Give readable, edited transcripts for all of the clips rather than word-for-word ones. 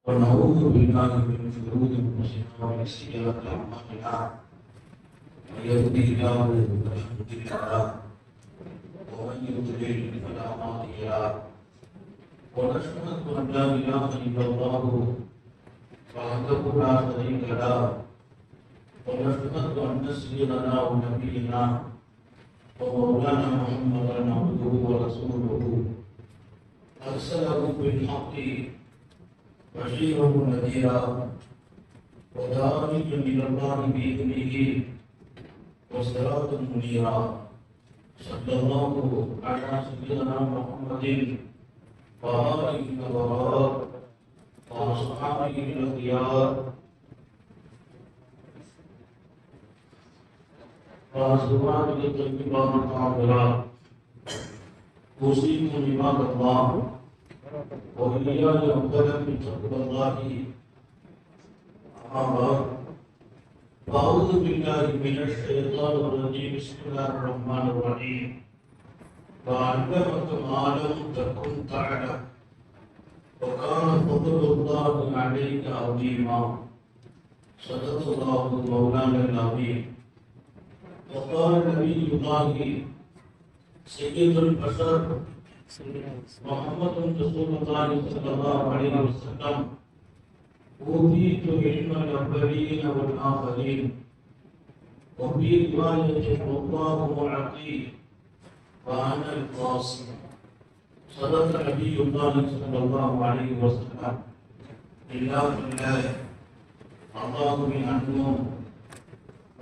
ونعوذ بالله من شرور انفسنا ومن سيئات اعمالنا من يهده الله فلا مضل له ومن يضلل فلا هادي له ونشهد ان لا اله الا الله وحده لا شريك له ونشهد ان سيدنا ونبينا ومولانا محمدا عبده ورسوله ارسله بالحق بشيرا ونذيرا وداعيا الى الله باذنه وسراجا منيرا صلى الله على سيدنا محمد وآله الأبرار وأصحابه الأخيار وأزواجه الطيبات الطاهرات أوصيكم عباد الله وإياي أولا بتقوى الله أما بعد أعوذ بالله من الشيطان الرجيم بسم الله الرحمن الرحيم وعلمك ما لم تكن تعلم وكان فضل الله عليك عظيما صدق الله مولانا العظيم وقال نبي الله سيد البشر محمد رسول الله صلى الله عليه وسلم أوتيت علم الأولين والآخرين وفي رواية الله معطي وأنا القاسم صدق نبي الله صلى الله عليه وسلم إلا بالله الله من أنهم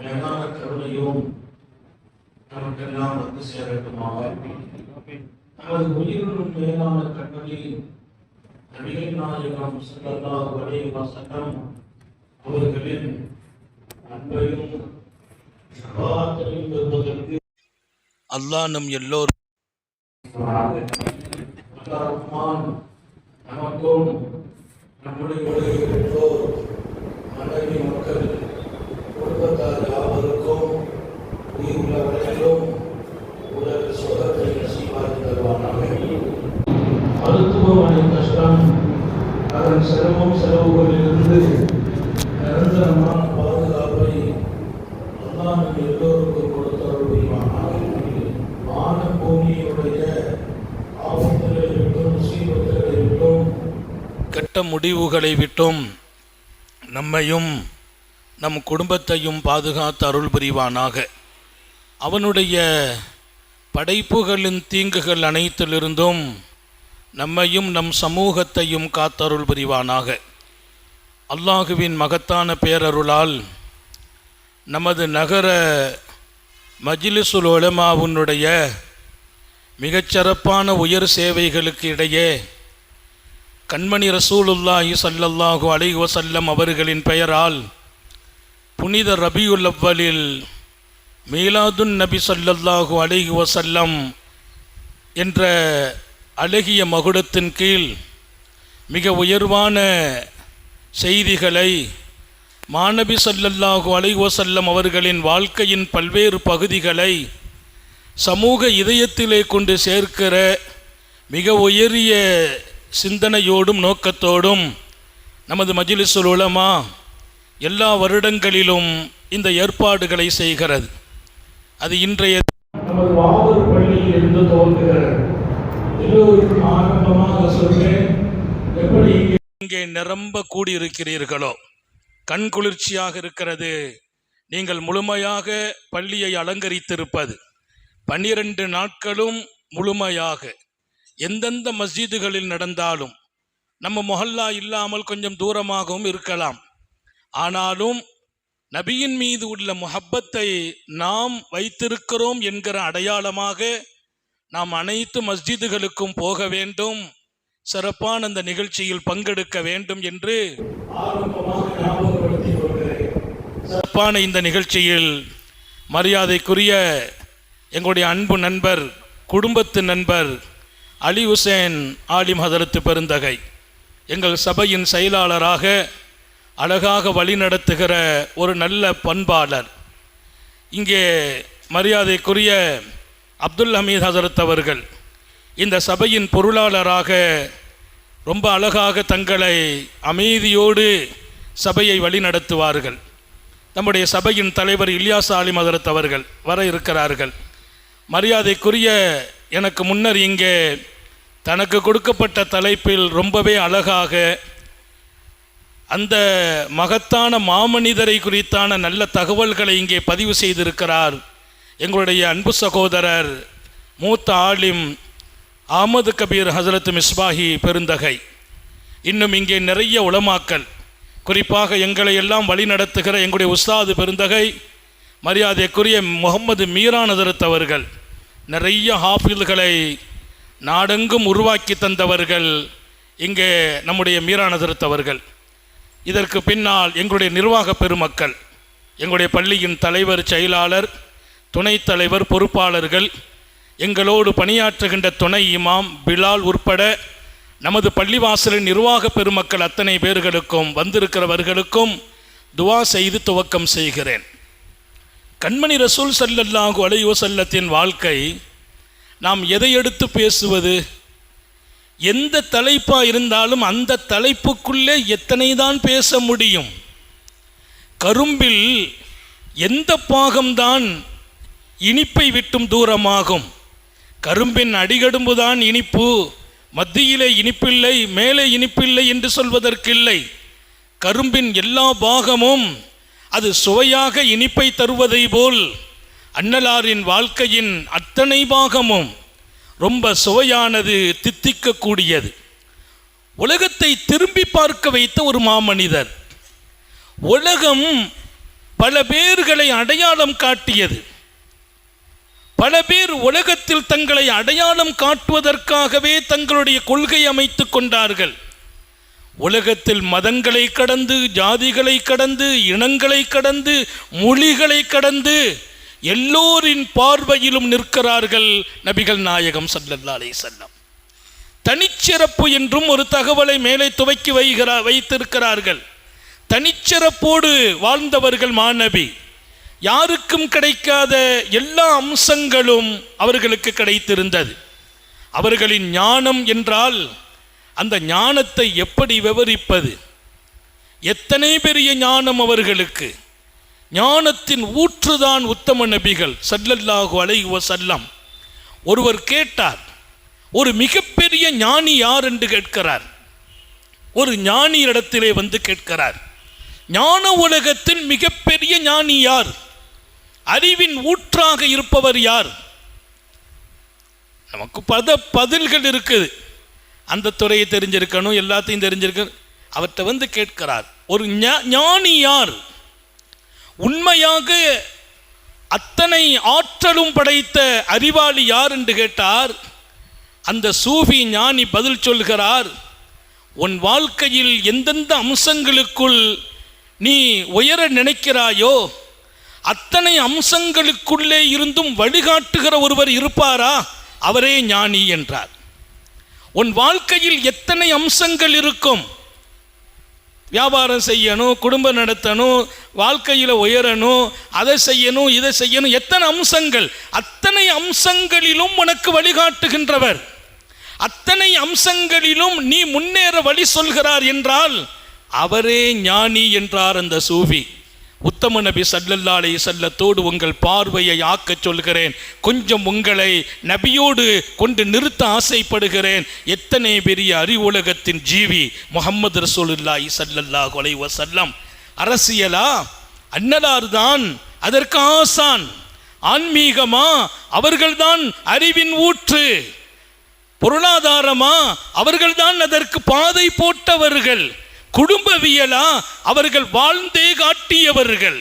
மேலான கருணையும் நமக்கெல்லாம் வந்து சேரட்டுமாக. நமது உயிரினும் மேலான கண்களில் நபிகள் நாயகம் ஸல்லல்லாஹு அலைஹி வஸல்லம் அவர்களின் அன்பையும் ஷஃபாஅத்தையும் பெறுவதற்கு அல்லாஹ் நம் எல்லோரும் ரஹ்மான் நமக்கும் நம்முடைய பெற்றோர் மனைவி மக்கள் குடும்பத்தார் யாவருக்கும் உயிருள்ள வரையிலும் உலக சுகத்தை நசீபாக்கி தருவானாக. மருத்துவமனை கஷ்டம் அதன் செலவுகளிலிருந்து நிரந்தரமான பாதுகாப்பை அல்லாஹ் எல்லோருக்கும் கொடுத்தருள் புரிவானாக. வான பூமியுடைய ஆபத்துகளை விட்டும் முசீபத்துகளை விட்டும் கெட்ட முடிவுகளை விட்டும் நம்மையும் நம் குடும்பத்தையும் பாதுகாத்து அருள் புரிவானாக. அவனுடைய படைப்புகளின் தீங்குகள் அனைத்திலிருந்தும் நம்மையும் நம் சமூகத்தையும் காத்தருள் புரிவானாக. அல்லாஹுவின் மகத்தான பேரருளால் நமது நகர மஜ்லிஸுல் உலமாவுடைய மிகச்சிறப்பான உயர் சேவைகளுக்கு இடையே கண்மணி ரசூலுல்லாஹி ஸல்லல்லாஹு அலைஹி வஸல்லம் அவர்களின் பெயரால் புனித ரபியுல் அவ்வலில் மீலாதுன் நபி ஸல்லல்லாஹு அலைஹி வஸல்லம் என்ற அழகிய மகுடத்தின் கீழ் மிக உயர்வான செய்திகளை மாநபி ஸல்லல்லாஹு அலைஹி வஸல்லம் அவர்களின் வாழ்க்கையின் பல்வேறு பகுதிகளை சமூக இதயத்திலே கொண்டு சேர்க்கிற மிக உயரிய சிந்தனையோடும் நோக்கத்தோடும் நமது மஜ்லிஸுல் உலமா எல்லா வருடங்களிலும் இந்த ஏற்பாடுகளை செய்கிறது. அது இன்றைய நமது வாவூர் பள்ளியில் இருந்து துவங்குகிறது. எல்லோருக்கும் ஆரம்பமாக சொல்கிறேன், எப்படி இங்கே நிரம்ப கூடியிருக்கிறீர்களோ கண் குளிர்ச்சியாக இருக்கிறது. நீங்கள் முழுமையாக பள்ளியை அலங்கரித்திருப்பது 12 நாட்களும் முழுமையாக எந்தெந்த மஸ்ஜிதுகளில் நடந்தாலும் நம்ம மொஹல்லா இல்லாமல் கொஞ்சம் தூரமாகவும் இருக்கலாம், ஆனாலும் நபியின் மீது உள்ள முஹப்பத்தை நாம் வைத்திருக்கிறோம் என்கிற அடையாளமாக நாம் அனைத்து மஸ்ஜிதுகளுக்கும் போக வேண்டும், சிறப்பான அந்த நிகழ்ச்சியில் பங்கெடுக்க வேண்டும் என்று சிறப்பான இந்த நிகழ்ச்சியில் மரியாதைக்குரிய எங்களுடைய அன்பு நண்பர், குடும்பத்து நண்பர் அலி ஹுசேன் ஆலிம் ஹதரத்து பெருந்தகை, எங்கள் சபையின் செயலாளராக அழகாக வழிநடத்துகிற ஒரு நல்ல பண்பாளர். இங்கே மரியாதைக்குரிய அப்துல் ஹமீத் ஹசரத் அவர்கள் இந்த சபையின் பொருளாளராக ரொம்ப அழகாக தங்களை அமைதியோடு சபையை வழிநடத்துவார்கள். நம்முடைய சபையின் தலைவர் இல்யாஸ் ஆலிம் ஹசரத் அவர்கள் வர இருக்கிறார்கள். மரியாதைக்குரிய எனக்கு முன்னர் இங்கே தனக்கு கொடுக்கப்பட்ட தலைப்பில் ரொம்பவே அழகாக அந்த மகத்தான மாமனிதரை குறித்தான நல்ல தகவல்களை இங்கே பதிவு செய்திருக்கிறார் எங்களுடைய அன்பு சகோதரர் மூத்த ஆலிம் அஹ்மது கபீர் ஹசரத் மிஸ்பாஹி பெருந்தகை. இன்னும் இங்கே நிறைய உலமாக்கள், குறிப்பாக எங்களை எல்லாம் வழி நடத்துகிற எங்களுடைய உஸ்தாது பெருந்தகை மரியாதைக்குரிய முகமது மீரான் ஹசரத் அவர்கள், நிறைய ஹாஃபில்களை நாடெங்கும் உருவாக்கி தந்தவர்கள் இங்கே நம்முடைய மீரான் ஹசரத் அவர்கள். இதற்கு பின்னால் எங்களுடைய நிர்வாக பெருமக்கள், எங்களுடைய பள்ளியின் தலைவர், செயலாளர், துணைத் தலைவர், பொறுப்பாளர்கள், எங்களோடு பணியாற்றுகின்ற துணை இமாம் பிலால் உட்பட நமது பள்ளிவாசலின் நிர்வாக பெருமக்கள் அத்தனை பேர்களுக்கும் வந்திருக்கிறவர்களுக்கும் துவா செய்து துவக்கம் செய்கிறேன். கண்மணி ரசூல் ஸல்லல்லாஹு அலைஹி வஸல்லத்தின் வாழ்க்கை, நாம் எதை எடுத்து பேசுவது? எந்த தலைப்பாக இருந்தாலும் அந்த தலைப்புக்குள்ளே எத்தனை தான் பேச முடியும்? கரும்பில் எந்த பாகம்தான் இனிப்பை விட்டும் தூரமாகும்? கரும்பின் அடிகடும்புதான் இனிப்பு, மத்தியிலே இனிப்பில்லை, மேலே இனிப்பில்லை என்று சொல்வதற்கில்லை. கரும்பின் எல்லா பாகமும் அது சுவையாக இனிப்பை தருவதை போல் அன்னலாரின் வாழ்க்கையின் அத்தனை பாகமும் ரொம்ப சுவையானது, தித்திக்கக்கூடியது. உலகத்தை திரும்பி பார்க்க வைத்த ஒரு மாமனிதர். உலகம் பல பேர்களை அடையாளம் காட்டியது. பல பேர் உலகத்தில் தங்களை அடையாளம் காட்டுவதற்காகவே தங்களுடைய கொள்கை அமைத்து கொண்டார்கள். உலகத்தில் மதங்களை கடந்து, ஜாதிகளை கடந்து, இனங்களை கடந்து, மொழிகளை கடந்து எல்லோரின் பார்வையிலும் நிற்கிறார்கள் நபிகள் நாயகம் ஸல்லல்லாஹு அலைஹி வஸல்லம். தனிச்சிறப்பு என்றும் ஒரு தகவலை மேலே துவக்கி வைத்திருக்கிறார்கள். தனிச்சிறப்போடு வாழ்ந்தவர்கள் மாநபி. யாருக்கும் கிடைக்காத எல்லா அம்சங்களும் அவர்களுக்கு கிடைத்திருந்தது. அவர்களின் ஞானம் என்றால் அந்த ஞானத்தை எப்படி விவரிப்பது? எத்தனை பெரிய ஞானம் அவர்களுக்கு! ஞானத்தின் ஊற்றுதான் உத்தம நபிகள் ஸல்லல்லாஹு அலைஹி வஸல்லம். ஒருவர் கேட்டார், ஒரு மிகப்பெரிய ஞானி யார் என்று கேட்கிறார். ஒரு ஞானி இடத்திலே வந்து கேட்கிறார், ஞான உலகத்தின் மிகப்பெரிய ஞானி யார்? அறிவின் ஊற்றாக இருப்பவர் யார்? நமக்கு பதில்கள் இருக்குது. அந்த துறையை தெரிஞ்சிருக்கணும், எல்லாத்தையும் தெரிஞ்சிருக்கணும். அவர்கிட்ட வந்து கேட்கிறார், ஒரு ஞானி யார்? உண்மையாக அத்தனை ஆற்றலும் படைத்த அறிவாளி யார் என்று கேட்டார். அந்த சூஃபி ஞானி பதில் சொல்கிறார், உன் வாழ்க்கையில் எந்தெந்த அம்சங்களுக்குள் நீ உயர நினைக்கிறாயோ அத்தனை அம்சங்களுக்குள்ளே இருந்தும் வழிகாட்டுகிற ஒருவர் இருப்பாரா? அவரே ஞானி என்றார். உன் வாழ்க்கையில் எத்தனை அம்சங்கள் இருக்கும்? வியாபாரம் செய்யணும், குடும்பம் நடத்தணும், வாழ்க்கையில் உயரணும், அதை செய்யணும், இதை செய்யணும், எத்தனை அம்சங்கள். அத்தனை அம்சங்களிலும் உனக்கு வழிகாட்டுகின்றவர், அத்தனை அம்சங்களிலும் நீ முன்னேற வழி சொல்கிறார் என்றால் அவரே ஞானி என்றார் அந்த சூஃபி. உத்தம நபி ஸல்லல்லாஹு அலைஹி வஸல்லத்தோடு உங்கள் பார்வையை ஆக்கச் சொல்கிறேன். கொஞ்சம் உங்களை நபியோடு கொண்டு நிறுத்த ஆசைப்படுகிறேன். எத்தனை பெரிய அறிவுலகத்தின் ஜீவி முஹம்மது ரசூலுல்லாஹி ஸல்லல்லாஹு அலைஹி வஸல்லம். அரசியலா? அன்னலார் தான் அதற்கு ஆசான். ஆன்மீகமா? அவர்கள்தான் அறிவின் ஊற்று. பொருளாதாரமா? அவர்கள்தான் அதற்கு பாதை போட்டவர்கள். குடும்பவியலா? அவர்கள் வாழ்ந்தே காட்டியவர்கள்.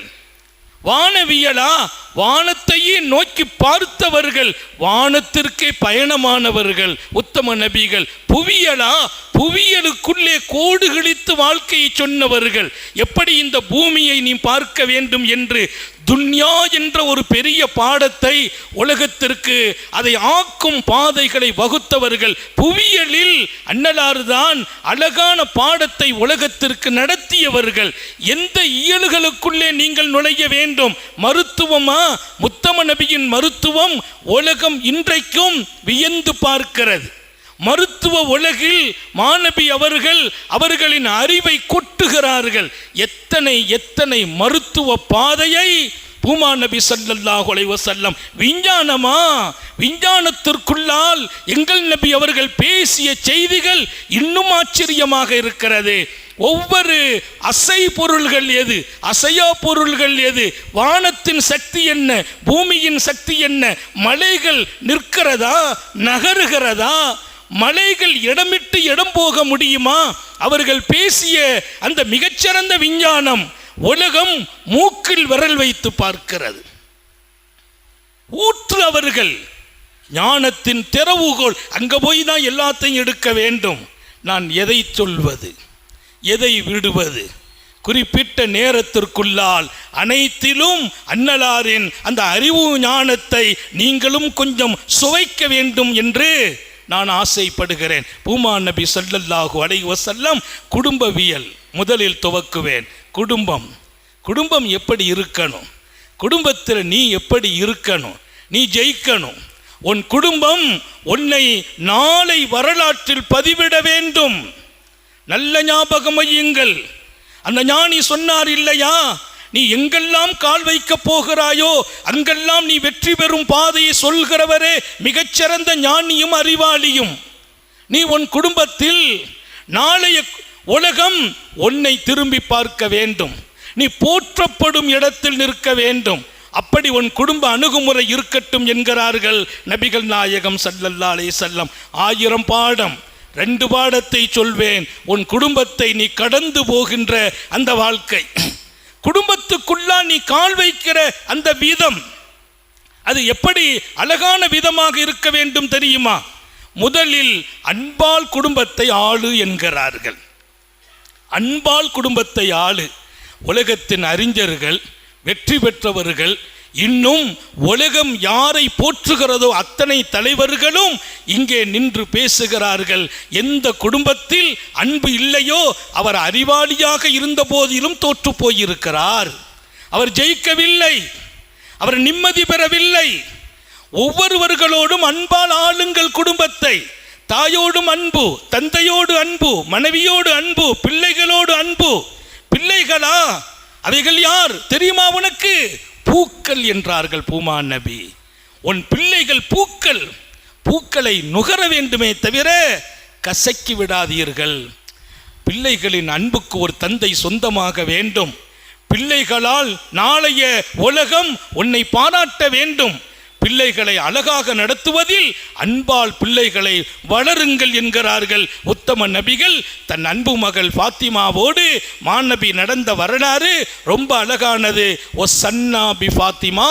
வானவியலா? வானத்தையே நோக்கி நோக்கி பார்த்தவர்கள், வானத்திற்கே பயணமானவர்கள் உத்தம நபிகள். புவியலா, புவியலுக்குள்ளே கோடு கிழித்து வாழ்க்கையை சொன்னவர்கள். எப்படி இந்த பூமியை நீ பார்க்க வேண்டும் என்று துன்யா என்ற ஒரு பெரிய பாடத்தை உலகத்திற்கு அதை ஆக்கும் பாதைகளை வகுத்தவர்கள். புவியலில் அன்னலார்தான் அழகான பாடத்தை உலகத்திற்கு நடத்தியவர்கள். எந்த இயல்களுக்குள்ளே நீங்கள் நுழைய வேண்டும்? மருத்துவமா? முத்தம நபியின் மருத்துவம் உலகம் இன்றைக்கும் வியந்து பார்க்கிறது. மருத்துவ உலகில் மாநபி அவர்கள் அவர்களின் அறிவை கொட்டுகிறார்கள். எத்தனை எத்தனை மருத்துவ பாதையை பூமா நபி ஸல்லல்லாஹு அலைஹி வஸல்லம். விஞ்ஞானமா? விஞ்ஞானத்திற்குள்ளால் எங்கள் நபி அவர்கள் பேசிய செய்திகள் இன்னும் ஆச்சரியமாக இருக்கிறது. ஒவ்வொரு அசை பொருள்கள் எது, அசையா பொருள்கள் எது, வானத்தின் சக்தி என்ன, பூமியின் சக்தி என்ன, மலைகள் நிற்கிறதா, நகருகிறதா, மலைகள் இடமிட்டு இடம் போக முடியுமா? அவர்கள் பேசிய அந்த மிகச்சிறந்த விஞ்ஞானம் உலகம் மூக்கில் விரல் வைத்து பார்க்கிறது. ஊற்று அவர்கள் ஞானத்தின் திறவுகோல். அங்க போய் தான் எல்லாத்தையும் எடுக்க வேண்டும். நான் எதை சொல்வது, எதை விடுவது? குறிப்பிட்ட நேரத்திற்குள்ளால் அனைத்திலும் அன்னலாரின் அந்த அறிவு ஞானத்தை நீங்களும் கொஞ்சம் சுவைக்க வேண்டும் என்று நான் ஆசைப்படுகிறேன். பூமா நபி ஸல்லல்லாஹு அலைஹி வஸல்லம் குடும்பவியல் முதலில் துவக்குவேன். குடும்பம் எப்படி இருக்கணும்? குடும்பத்தில் நீ எப்படி இருக்கணும்? நீ ஜெயிக்கணும். உன் குடும்பம் உன்னை நாளை வரலாற்றில் பதிவிட வேண்டும். நல்ல ஞாபகம் வையுங்கள். அந்த ஞானி சொன்னார் இல்லையா, நீ எங்கெல்லாம் கால் வைக்க போகிறாயோ அங்கெல்லாம் நீ வெற்றி பெறும் பாதையை சொல்கிறவரே மிகச்சிறந்த ஞானியும் அறிவாளியும். நீ உன் குடும்பத்தில் நாளைய உலகம் உன்னை திரும்பி பார்க்க வேண்டும். நீ போற்றப்படும் இடத்தில் நிற்க வேண்டும். அப்படி உன் குடும்ப அணுகுமுறை இருக்கட்டும் என்கிறார்கள் நபிகள் நாயகம் ஸல்லல்லாஹு அலைஹி வஸல்லம். 1000 பாடம், 2 பாடத்தை சொல்வேன். உன் குடும்பத்தை நீ கடந்து போகின்ற அந்த வாழ்க்கை, குடும்பத்துக்குள்ளா நீ கால் வைக்கிற அந்த விதம், அது எப்படி அழகான விதமாக இருக்க வேண்டும் தெரியுமா? முதலில் அன்பால் குடும்பத்தை ஆளு என்கிறார்கள். அன்பால் குடும்பத்தை ஆளு. உலகத்தின் அறிஞர்கள், வெற்றி பெற்றவர்கள், இன்னும் உலகம் யாரை போற்றுகிறதோ அத்தனை தலைவர்களும் இங்கே நின்று பேசுகிறார்கள். எந்த குடும்பத்தில் அன்பு இல்லையோ அவர் அறிவாளியாக இருந்த போதிலும் தோற்று போயிருக்கிறார். அவர் ஜெயிக்கவில்லை, அவர் நிம்மதி பெறவில்லை. ஒவ்வொருவர்களோடும் அன்பால் ஆளுங்கள் குடும்பத்தை. தாயோடும் அன்பு, தந்தையோடு அன்பு, மனைவியோடு அன்பு, பிள்ளைகளோடு அன்பு. பிள்ளைகளா? அவைகள் யார் தெரியுமா உனக்கு? பூக்கள் என்றார்கள் பூமா நபி. உன் பிள்ளைகள் பூக்கள். பூக்களை நுகர வேண்டுமே தவிர கசக்கி விடாதீர்கள். பிள்ளைகளின் அன்புக்கு ஒரு தந்தை சொந்தமாக வேண்டும். பிள்ளைகளால் நாளைய உலகம் உன்னை பாராட்ட வேண்டும். பிள்ளைகளை அழகாக நடத்துவதில் அன்பால் பிள்ளைகளை வளருங்கள் என்கிறார்கள் உத்தம நபிகள். தன் அன்பு மகள் ஃபாத்திமாவோடு மாநபி நடந்த வரலாறு ரொம்ப அழகானது. ஓ சன்னா பி ஃபாத்திமா.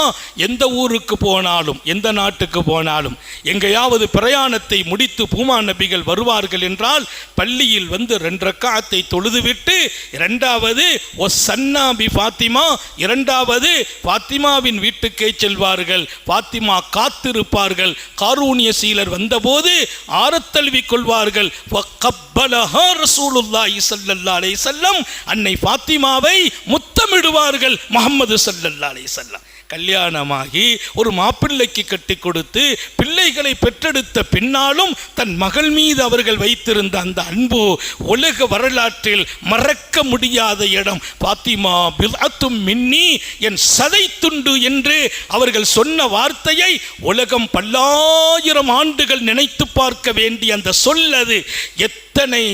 எந்த ஊருக்கு போனாலும், எந்த நாட்டுக்கு போனாலும், எங்கேயாவது பிரயாணத்தை முடித்து பூமா நபிகள் வருவார்கள் என்றால் பள்ளியில் வந்து 2 ரக்காத்தை தொழுதுவிட்டு, இரண்டாவது ஓ சன்னா பி ஃபாத்திமா, இரண்டாவது ஃபாத்திமாவின் வீட்டுக்கே செல்வார்கள். ஃபாத்திமா காத்திருப்பார்கள். காரூணிய சீலர் வந்தபோது ஆரத்தழுவிக் கொள்வார்கள். ரசூலுல்லாஹி ஸல்லல்லாஹு அலைஹி வஸல்லம் அன்னை ஃபாத்திமாவை முத்தமிடுவார்கள். முஹம்மது ஸல்லல்லாஹு அலைஹி வஸல்லம் கல்யாணமாகி ஒரு மாப்பிள்ளைக்கு கட்டி கொடுத்து பிள்ளைகளை பெற்றெடுத்த பின்னாலும் தன் மகள் மீது அவர்கள் வைத்திருந்த அந்த அன்பு உலக வரலாற்றில் மறக்க முடியாத இடம். ஃபாத்திமா பில்அத்தும் மின்னி, என் சதை துண்டு என்று அவர்கள் சொன்ன வார்த்தையை உலகம் பல்லாயிரம் ஆண்டுகள் நினைத்து பார்க்க வேண்டிய அந்த சொல்லது. எத்தனை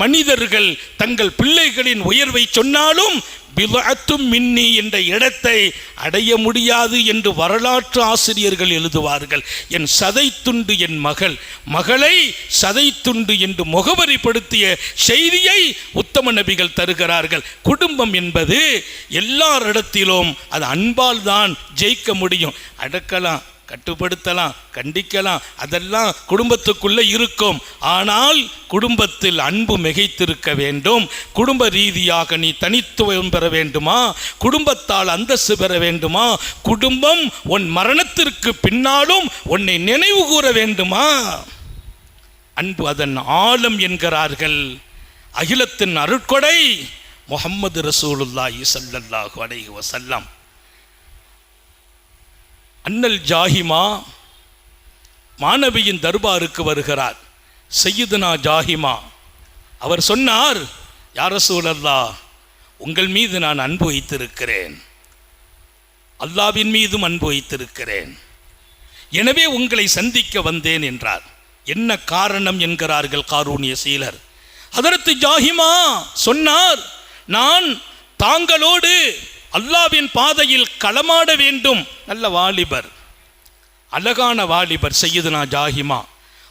மனிதர்கள் தங்கள் பிள்ளைகளின் உயர்வை சொன்னாலும் பில்அத்தும் மின்னி என்ற இடத்தை அடைய முடியாது என்று வரலாற்று ஆசிரியர்கள் எழுதுவார்கள். என் சதை துண்டு என் மகள், மகளை சதை துண்டு என்று முகவரிப்படுத்திய செய்தியை உத்தம நபிகள் தருகிறார்கள். குடும்பம் என்பது எல்லாரிடத்திலும் அது அன்பால் தான் ஜெயிக்க முடியும். அடக்கலாம், கட்டுப்படுத்தலாம், கண்டிக்கலாம், அதெல்லாம் குடும்பத்துக்குள்ளே இருக்கும். ஆனால் குடும்பத்தில் அன்பு மிகைத்திருக்க வேண்டும். குடும்ப ரீதியாக நீ தனித்துவம் பெற வேண்டுமா? குடும்பத்தால் அந்தஸ்து பெற வேண்டுமா? குடும்பம் உன் மரணத்திற்கு பின்னாலும் உன்னை நினைவு கூற வேண்டுமா? அன்பு அதன் ஆழம் என்கிறார்கள். அகிலத்தின் அருட்கொடை முஹம்மது ரசூலுல்லாஹி ஸல்லல்லாஹு அலைஹி வஸல்லம். அன்னல் ஜாஹிமா மாணவியின் தர்பாருக்கு வருகிறார். சையதுனா ஜாஹிமா அவர் சொன்னார், யா ரசூலல்லாஹ், உங்கள் மீது நான் அன்பு வைத்திருக்கிறேன், அல்லாஹ்வின் மீதும் அன்பு வைத்திருக்கிறேன், எனவே உங்களை சந்திக்க வந்தேன் என்றார். என்ன காரணம் என்கிறார்கள் காரூணிய சீலர். ஹதரத் ஜாஹிமா சொன்னார், நான் தாங்களோடு அல்லாஹ்வின் பாதையில் களமாட வேண்டும். நல்ல வாலிபர், அழகான வாலிபர் சையதுனா ஜாஹிமா.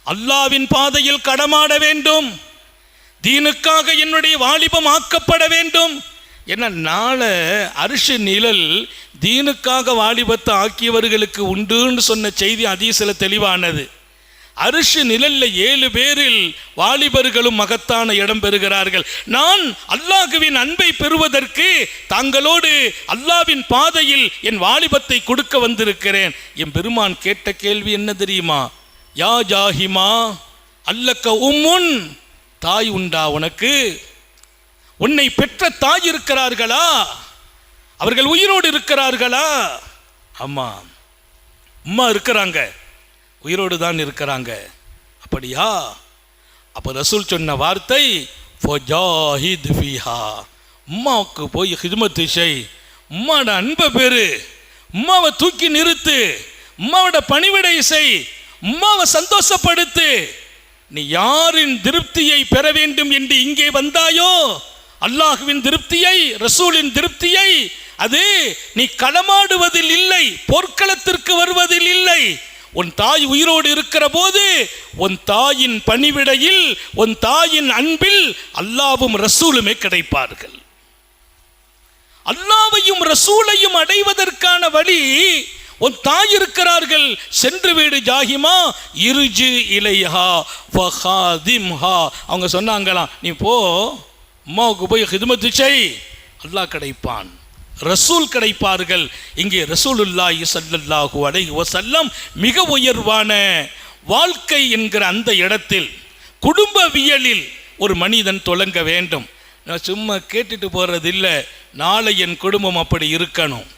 அல்லாஹ்வின் பாதையில் களமாட வேண்டும், தீனுக்காக என்னுடைய வாலிபம் ஆக்கப்பட வேண்டும். ஏன்னா நாளை அரிசி நிழல் தீனுக்காக வாலிபத்தை ஆக்கியவர்களுக்கு உண்டுன்னு சொன்ன செய்தி ஹதீஸில் தெளிவானது. அரிசி நிழல்ல 7 பேரில் வாலிபர்களும் மகத்தான இடம் பெறுகிறார்கள். நான் அல்லாஹ்வின் அன்பை பெறுவதற்கு தாங்களோடு அல்லாஹ்வின் பாதையில் என் வாலிபத்தை கொடுக்க வந்திருக்கிறேன். என் பெருமான் கேட்ட கேள்வி என்ன தெரியுமா? யா ஜாஹிமா அல்லக்க உம்முன், தாய் உண்டா உனக்கு? உன்னை பெற்ற தாய் இருக்கிறார்களா? அவர்கள் உயிரோடு இருக்கிறார்களா? ஆமா, அம்மா இருக்கிறாங்க, உயிரோடு தான் இருக்கிறாங்க. அப்படியா? அப்போ ரசூல் சொன்ன வார்த்தை ஃபஜாஹித் ஃபீஹா, உம்மாவுக்கு போய் ஹிதுமத்து செய், உம்மாவோட அன்பை பெறு, உம்மாவை தூக்கி நிறுத்து, உம்மாவோட பணிவிடை செய், உம்மாவை சந்தோஷப்படுத்து. நீ யாரின் திருப்தியை பெற வேண்டும் என்று இங்கே வந்தாயோ, அல்லாஹ்வின் திருப்தியை, ரசூலின் திருப்தியை, அது நீ களமாடுவதில் இல்லை, போர்க்களத்திற்கு வருவதில் இல்லை. உன் தாய் உயிரோடு இருக்கிற போது உன் தாயின் பணிவிடையில், உன் தாயின் அன்பில் அல்லாஹ்வும் ரசூலுமே கிடைப்பார்கள். அல்லாஹ்வையும் ரசூலையும் அடைவதற்கான வழி உன் தாய் இருக்கிறார்கள். சென்று வீடு ஜாஹிமா, இருஜி இலைஹா ஃபஹாதிம்ஹா. அவங்க சொன்னாங்களாம், நீ போ அம்மாவுக்கு போய் ஹிதுமத்து செய், அல்லாஹ் கிடைப்பான், ரசூல் கிடைப்பார்கள். இங்கே ரசூலுல்லாஹி ஸல்லல்லாஹு அலைஹி வஸல்லம் மிக உயர்வான வாழ்க்கை என்கிற அந்த இடத்தில் குடும்பவியலில் ஒரு மனிதன் தொடங்க வேண்டும். நான் சும்மா கேட்டுட்டு போறதில்லை, நாளை என் குடும்பம் அப்படி இருக்கணும்,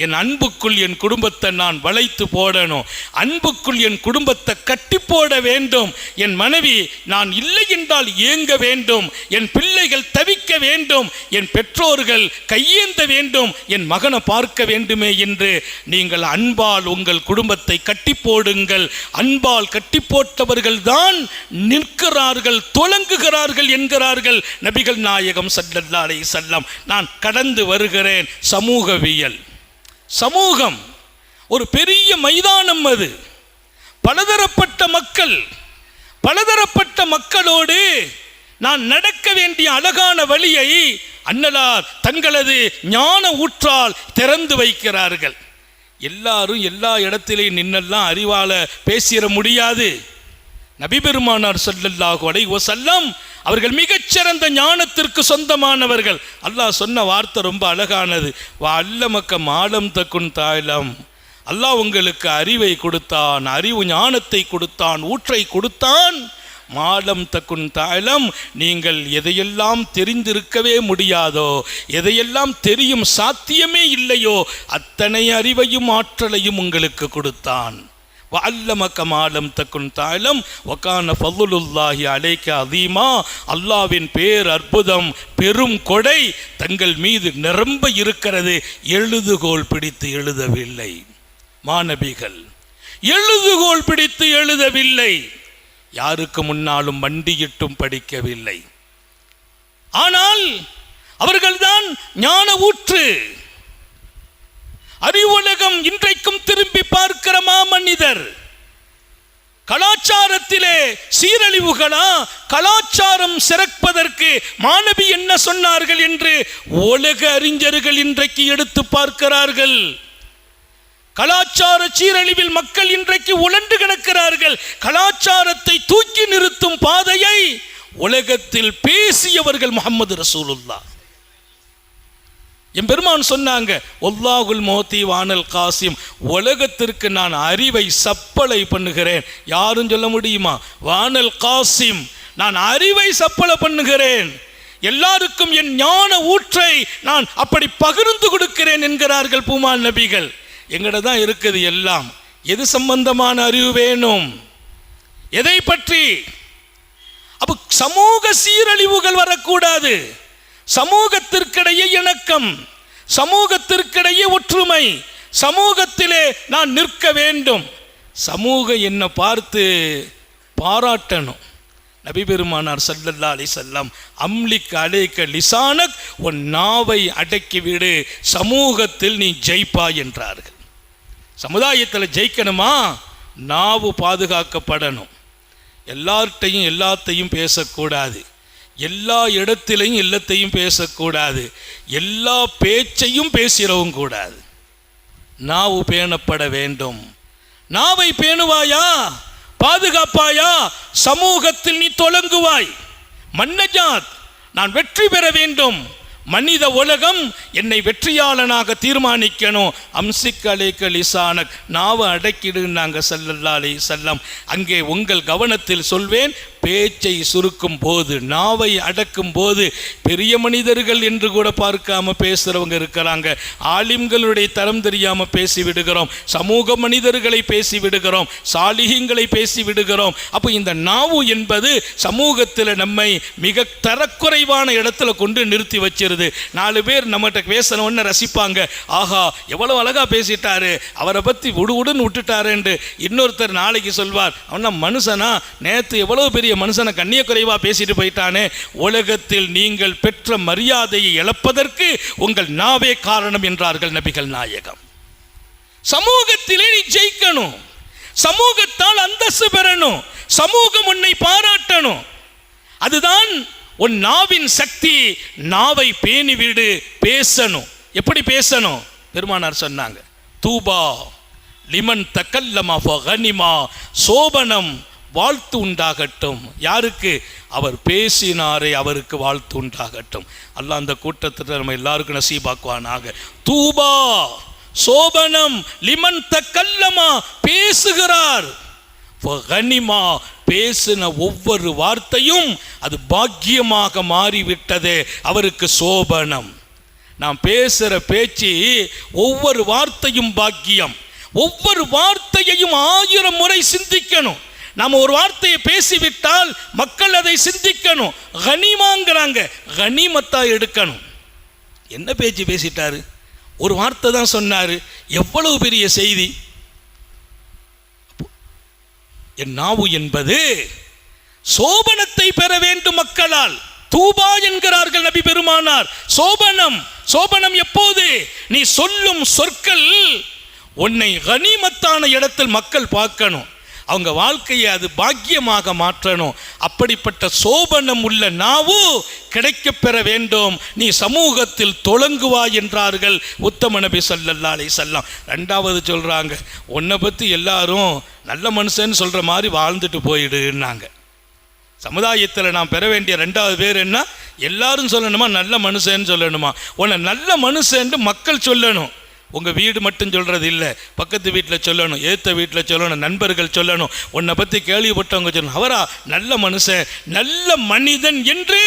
என் அன்புக்குள் என் குடும்பத்தை நான் வளைத்து போடணும், அன்புக்குள் என் குடும்பத்தை கட்டி போட வேண்டும், என் மனைவி நான் இல்லை என்றால் ஏங்க வேண்டும், என் பிள்ளைகள் தவிக்க வேண்டும், என் பெற்றோர்கள் கையேந்த வேண்டும், என் மகனை பார்க்க வேண்டுமே என்று நீங்கள் அன்பால் உங்கள் குடும்பத்தை கட்டி போடுங்கள். அன்பால் கட்டி போட்டவர்கள் தான் நிற்கிறார்கள், துலங்குகிறார்கள் என்கிறார்கள் நபிகள் நாயகம் ஸல்லல்லாஹு அலைஹி வஸல்லம். நான் கடந்து வருகிறேன். சமூகவியல், சமூகம் ஒரு பெரிய மைதானம். அது பலதரப்பட்ட மக்கள், பலதரப்பட்ட மக்களோடு நான் நடக்க வேண்டிய அழகான வழியை அன்னலார் தங்களது ஞான ஊற்றால் திறந்து வைக்கிறார்கள். எல்லாரும் எல்லா இடத்திலையும் நின்னெல்லாம் அறிவால பேசிட முடியாது. நபி பெருமானார் ஸல்லல்லாஹு அலைஹி வஸல்லம் அவர்கள் மிகச்சிறந்த ஞானத்திற்கு சொந்தமானவர்கள். அல்லாஹ் சொன்ன வார்த்தை ரொம்ப அழகானது. வா அல்லமக்க மாலம் தக்குன் தாய்லம். அல்லாஹ் உங்களுக்கு அறிவை கொடுத்தான், அறிவு ஞானத்தை கொடுத்தான், ஊற்றை கொடுத்தான். மாலம் தக்குன் தாய்லம், நீங்கள் எதையெல்லாம் தெரிந்திருக்கவே முடியாதோ, எதையெல்லாம் தெரியும் சாத்தியமே இல்லையோ, அத்தனை அறிவையும் ஆற்றலையும் உங்களுக்கு கொடுத்தான். வஅல்லமக மாலம் தக்குன் தாலம் வகான ஃபதுலுல்லாஹி அலைக அதீமா. அல்லாஹ்வின் பேர் அற்புதம், பெரும் கொடை தங்கள் மீது நிரம்ப இருக்கிறது. எழுதுகோல் பிடித்து எழுதவில்லை மாணவிகள், எழுதுகோல் பிடித்து எழுதவில்லை, யாருக்கு முன்னாலும் மண்டியிட்டும் படிக்கவில்லை. ஆனால் அவர்கள்தான் ஞான ஊற்று. அறிவுலகம் இன்றைக்கும் திரும்பி பார்க்கிற மாமனிதர். கலாச்சாரத்திலே சீரழிவுகளா? கலாச்சாரம் சிறப்பதற்கு மாணவி என்ன சொன்னார்கள் என்று உலக அறிஞர்கள் இன்றைக்கு எடுத்து பார்க்கிறார்கள். கலாச்சார சீரழிவில் மக்கள் இன்றைக்கு உழண்டு கிடக்கிறார்கள். கலாச்சாரத்தை தூக்கி நிறுத்தும் பாதையை உலகத்தில் பேசியவர்கள் முஹம்மது ரசூலுல்லாஹ். என் பெருமான் சொன்னாங்க, ஒல்லாஹுல் மோத்தி வானல் காசிம், உலகத்திற்கு நான் அறிவை சப்பளை பண்ணுகிறேன். யாரும் சொல்ல முடியுமா? வானல் காசிம், நான் அறிவை சப்பளை பண்ணுகிறேன், எல்லாருக்கும் என் ஞான ஊற்றை நான் அப்படி பகிர்ந்து கொடுக்கிறேன் என்கிறார்கள் பூமான் நபிகள். எங்கட தான் இருக்குது எல்லாம். எது சம்பந்தமான அறிவு வேணும்? எதை பற்றி? அப்ப சமூக சீரழிவுகள் வரக்கூடாது. சமூகத்திற்கிடையே இணக்கம், சமூகத்திற்கிடையே ஒற்றுமை, சமூகத்திலே நான் நிற்க வேண்டும். சமூகம் என்னை பார்த்து பாராட்டணும். நபி பெருமானார் ஸல்லல்லாஹு அலைஹி வஸல்லம், அம்லிக் அலைக லிசானக், உன் நாவை அடக்கிவிடு, சமூகத்தில் நீ ஜெயிப்பாய் என்றார்கள். சமுதாயத்தில் ஜெயிக்கணுமா? நாவு பாதுகாக்கப்படணும். எல்லாத்தையும் பேசக்கூடாது. எல்லா இடத்திலையும் எல்லாத்தையும் பேசக்கூடாது. எல்லா பேச்சையும் பேசிடவும் கூடாது. நாவு பேணப்பட வேண்டும். நாவை பேணுவாயா, பாதுகாப்பாயா, சமூகத்தில் நீ தொலங்குவாய். மன்னஜாத், நான் வெற்றி பெற வேண்டும். மனித உலகம் என்னை வெற்றியாளனாக தீர்மானிக்கணும். அம்சிக் அலைக லிசானக், நாவை அடக்கிடுனாங்க ஸல்லல்லாஹு அலைஹி வஸல்லம். அங்கே உங்கள் கவனத்தில் சொல்வேன், பேச்சை சுருக்கும் போது, நாவை அடக்கும் போது, பெரிய மனிதர்கள் என்று கூட பார்க்காம பேசுகிறவங்க இருக்கிறாங்க. ஆலிம்களுடைய தரம் தெரியாமல் பேசி விடுகிறோம். சமூக மனிதர்களை பேசி விடுகிறோம். சாலிஹீங்களை பேசி விடுகிறோம். அப்போ இந்த நாவு என்பது சமூகத்தில் நம்மை மிக தரக்குறைவான இடத்துல கொண்டு நிறுத்தி வச்சிருது. 4 பேர் நம்மகிட்ட பேசணும் ஒன்று ரசிப்பாங்க. ஆஹா, எவ்வளோ அழகா பேசிட்டாரு, அவரை பற்றி உடுன்னு விட்டுட்டாருன்னு. இன்னொருத்தர் நாளைக்கு சொல்வார், அவனா மனுஷனா, நேற்று எவ்வளோ பெரிய மனுஷனை கண்ணிய குறைவா பேசிட்டு போயிட்டானே. உலகத்தில் நீங்கள் பெற்ற மரியாதையை இழப்பதற்கு உங்கள் நாவே காரணம் என்றார்கள் நபிகள் நாயகம். சமூகத்திலே நீ ஜெயிக்கணும். சமூகத்தால் அந்தஸ்து பெறணும். சமூகம் உன்னை பாராட்டணும். அதுதான் உன் நாவின் சக்தி. நாவை பேணிவிடு, பேசணும். எப்படி பேசணும்? பெருமானார் சொன்னாங்க, தூபா லிமன் தக்கல்லமா ஃபகனிமா, சோபனம், வாழ்த்து உண்டாகட்டும். யாருக்கு? அவர் பேசினாரே அவருக்கு வாழ்த்து உண்டாகட்டும். அல்லாஹ் அந்த கூட்டத்தில் நம்ம எல்லாருக்கும் நசீபாக்குவானாக. தூபா சோபனம் லிமன் தக்கல்லமா, பேசுகிறார், ஃபகனிமா, பேசின ஒவ்வொரு வார்த்தையும் அது பாக்கியமாக மாறிவிட்டது, அவருக்கு சோபனம். நாம் பேசுகிற பேச்சு ஒவ்வொரு வார்த்தையும் பாக்கியம். ஒவ்வொரு வார்த்தையையும் 1000 முறை சிந்திக்கணும். நாம் ஒரு வார்த்தையை பேசிவிட்டால் மக்கள் அதை சிந்திக்கணும். கனிமாங்கிறாங்க, கனிமத்தா எடுக்கணும். என்ன பேச்சு பேசிட்டாரு? ஒரு வார்த்தை தான் சொன்னாரு, எவ்வளவு பெரிய செய்தி. என் நாவு என்பது சோபனத்தை பெற வேண்டும் மக்களால். தூபா என்கிறார்கள் நபி பெருமானார். சோபனம், சோபனம் எப்போது? நீ சொல்லும் சொற்கள் உன்னை கனிமத்தான இடத்தில் மக்கள் பார்க்கணும். அவங்க வாழ்க்கையை அது பாக்கியமாக மாற்றணும். அப்படிப்பட்ட சோபனம் உள்ள நாவு கிடைக்க பெற வேண்டும். நீ சமூகத்தில் தொலங்குவாய் என்றார்கள் உத்தம நபி ஸல்லல்லாஹு அலைஹி வஸல்லம். 2வது சொல்றாங்க, உன்னை பற்றி எல்லாரும் நல்ல மனுஷன்னு சொல்ற மாதிரி வாழ்ந்துட்டு போயிடுன்னாங்க. சமுதாயத்தில் நாம் பெற வேண்டிய 2வது பேர் என்ன? எல்லாரும் சொல்லணுமா நல்ல மனுஷன்னு சொல்லணுமா? உன்னை நல்ல மனுஷன்னு மக்கள் சொல்லணும். உங்கள் வீடு மட்டும் சொல்கிறது இல்லை, பக்கத்து வீட்டில் சொல்லணும், ஏற்ற வீட்டில் சொல்லணும், நண்பர்கள் சொல்லணும். உன்னை பற்றி கேள்விப்பட்டவங்க சொல்லணும், அவரா நல்ல மனுஷன், நல்ல மனிதன் என்று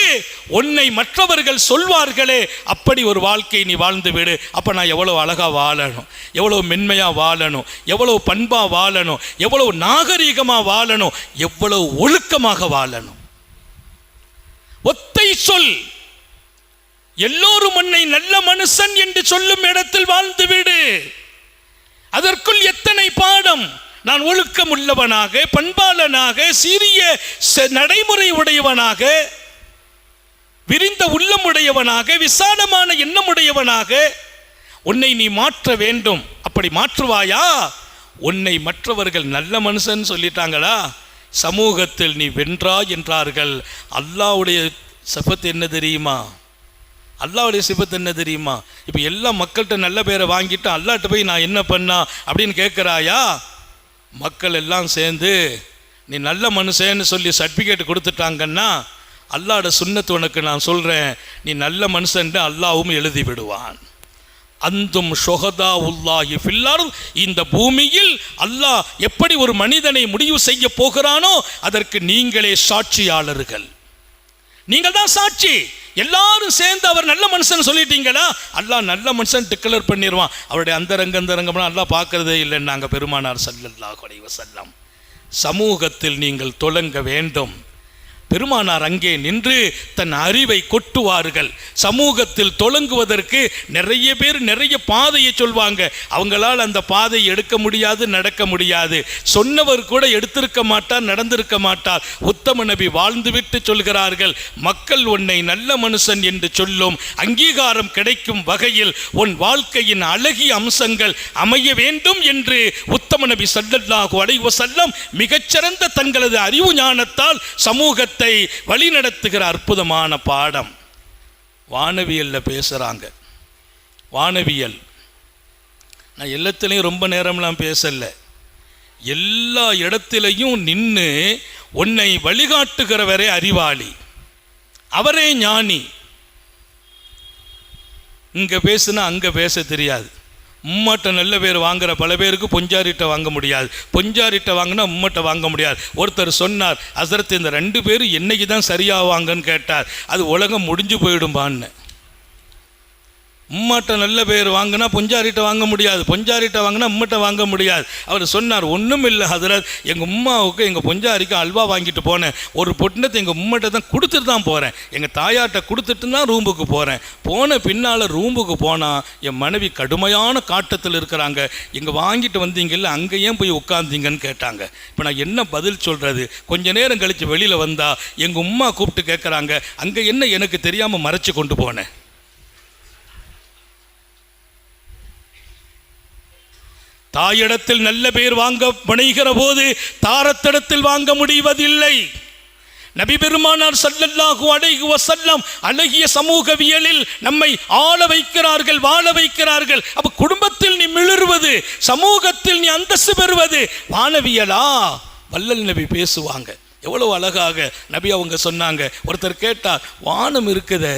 உன்னை மற்றவர்கள் சொல்வார்களே, அப்படி ஒரு வாழ்க்கை நீ வாழ்ந்து விடு. அப்போ நான் எவ்வளோ அழகாக வாழணும், எவ்வளோ மென்மையாக வாழணும், எவ்வளோ பண்பாக வாழணும், எவ்வளோ நாகரீகமாக வாழணும், எவ்வளோ ஒழுக்கமாக வாழணும். ஒத்தை சொல். எல்லோரும் உன்னை நல்ல மனுஷன் என்று சொல்லும் இடத்தில் வாழ்ந்துவிடு. அதற்குள் எத்தனை பாடம். நான் ஒழுக்கம் உள்ளவனாக, பண்பாளனாக, சீரிய நடைமுறை உடையவனாக, விரிந்த உள்ளம் உடையவனாக, விசாலமான எண்ணம் உடையவனாக உன்னை நீ மாற்ற வேண்டும். அப்படி மாற்றுவாயா? உன்னை மற்றவர்கள் நல்ல மனுஷன் சொல்லிட்டாங்களா, சமூகத்தில் நீ வென்றாய் என்றார்கள். அல்லாஹ்வுடைய சபத் என்ன தெரியுமா? அல்லாஹ்வுடைய சிபத்து என்ன தெரியுமா? இப்போ எல்லா மக்கள்கிட்ட நல்ல பேரை வாங்கிட்டு அல்லாஹ்ட்ட போய் நான் என்ன பண்ணா அப்படின்னு கேட்குறாயா? மக்கள் எல்லாம் சேர்ந்து நீ நல்ல மனுஷன்னு சொல்லி சர்டிஃபிகேட் கொடுத்துட்டாங்கன்னா அல்லாஹ்வோட சுன்னத்து உனக்கு நான் சொல்கிறேன், நீ நல்ல மனுஷன்ட்டு அல்லாஹ்வும் எழுதி விடுவான். அந்தும் ஷுஹதா உல்லாஹி ஃபில் அர்த், இந்த பூமியில் அல்லாஹ் எப்படி ஒரு மனிதனை முடிவு செய்ய போகிறானோ அதற்கு நீங்களே சாட்சியாளர்கள். நீங்கள் தான் சாட்சி. எல்லாரும் சேர்ந்து அவர் நல்ல மனுஷன் சொல்லிட்டீங்களா, அல்லாஹ் நல்ல மனுஷன் டிக்ளேர் பண்ணிடுவான். அவருடைய அந்தரங்கம்னா அல்லாஹ் பார்க்கறதே இல்லைன்னு நாங்கள் பெருமானார் ஸல்லல்லாஹு அலைஹி வஸல்லம். சமூகத்தில் நீங்கள் தொழங்க வேண்டும். பெருமானார் அங்கே நின்று தன் அறிவை கொட்டுவார்கள். சமூகத்தில் தொழங்குவதற்கு நிறைய பேர் நிறைய பாதையை சொல்வாங்க. அவங்களால் அந்த பாதையை எடுக்க முடியாது, நடக்க முடியாது. சொன்னவர் கூட எடுத்திருக்க மாட்டார், நடந்திருக்க மாட்டார். உத்தம நபி வாழ்ந்துவிட்டு சொல்கிறார்கள், மக்கள் உன்னை நல்ல மனுஷன் என்று சொல்லும் அங்கீகாரம் கிடைக்கும் வகையில் உன் வாழ்க்கையின் அழகிய அம்சங்கள் அமைய வேண்டும் என்று உத்தம நபி ஸல்லல்லாஹு அலைஹி வஸல்லம் மிகச்சிறந்த தங்களது அறிவு ஞானத்தால் சமூகத்தை வழிநடத்துகிற அற்புதமான பாடம். வானவியல்ல பேசுறாங்க. வானவியல் நான் எல்லாத்துலேயும் ரொம்ப நேரம்லாம் பேசல. எல்லா இடத்திலையும் நின்று உன்னை வழிகாட்டுகிறவரே அறிவாளி, அவரே ஞானி. இங்கே பேசுனா அங்கே பேச தெரியாது. உம்மட்ட நல்ல பேர் வாங்குற பல பேருக்கு பொஞ்சாரிட்ட வாங்க முடியாது. பொஞ்சாரிட்ட வாங்கினா உம்மட்ட வாங்க முடியாது. ஒருத்தர் சொன்னார், ஹஸ்ரத் இந்த 2 பேரும் என்னைக்கு தான் சரியாவாங்கன்னு கேட்டார். அது உலகம் முடிஞ்சு போயிடும்பான்னு. உம்மாட்ட நல்ல பேர் வாங்கினா பொஞ்சாரிட்ட வாங்க முடியாது, பொஞ்சாரிட்ட வாங்கினா உம்மட்ட வாங்க முடியாது. அவர் சொன்னார், ஒன்றும் இல்லை ஹதரத், எங்கள் உம்மாவுக்கு எங்கள் பொஞ்சாரிக்கு அல்வா வாங்கிட்டு போனேன். ஒரு பொட்டினத்தை எங்கள் உம்மட்ட தான் கொடுத்துட்டு தான் போகிறேன். எங்கள் தாயாட்ட கொடுத்துட்டு தான் ரூமுக்கு போகிறேன். போன பின்னால் ரூமுக்கு போனால் என் மனைவி கடுமையான காட்டத்தில் இருக்கிறாங்க. இங்கே வாங்கிட்டு வந்தீங்கல்ல, அங்கே ஏன் போய் உட்காந்தீங்கன்னு கேட்டாங்க. இப்போ நான் என்ன பதில் சொல்கிறது? கொஞ்ச நேரம் கழித்து வெளியில் வந்தால் எங்கள் உம்மா கூப்பிட்டு கேட்குறாங்க, அங்கே என்ன எனக்கு தெரியாமல் மறைச்சி கொண்டு போனேன். தாயிடத்தில் நல்ல பேர் வாங்க முனைகிற போது தாரத்திடத்தில் வாங்க முடிவதில்லை. நபி பெருமானார் ஸல்லல்லாஹு அலைஹி வஸல்லம் அழகிய சமூகவியலில் நம்மை ஆள வைக்கிறார்கள், வாழ வைக்கிறார்கள். அப்ப குடும்பத்தில் நீ மிளறுவது, சமூகத்தில் நீ அந்தஸ்து பெறுவது வானவியலா? வல்லல் நபி பேசுவாங்க. எவ்வளவு அழகாக நபி அவங்க சொன்னாங்க. ஒருத்தர் கேட்டார், வானம் இருக்குதே,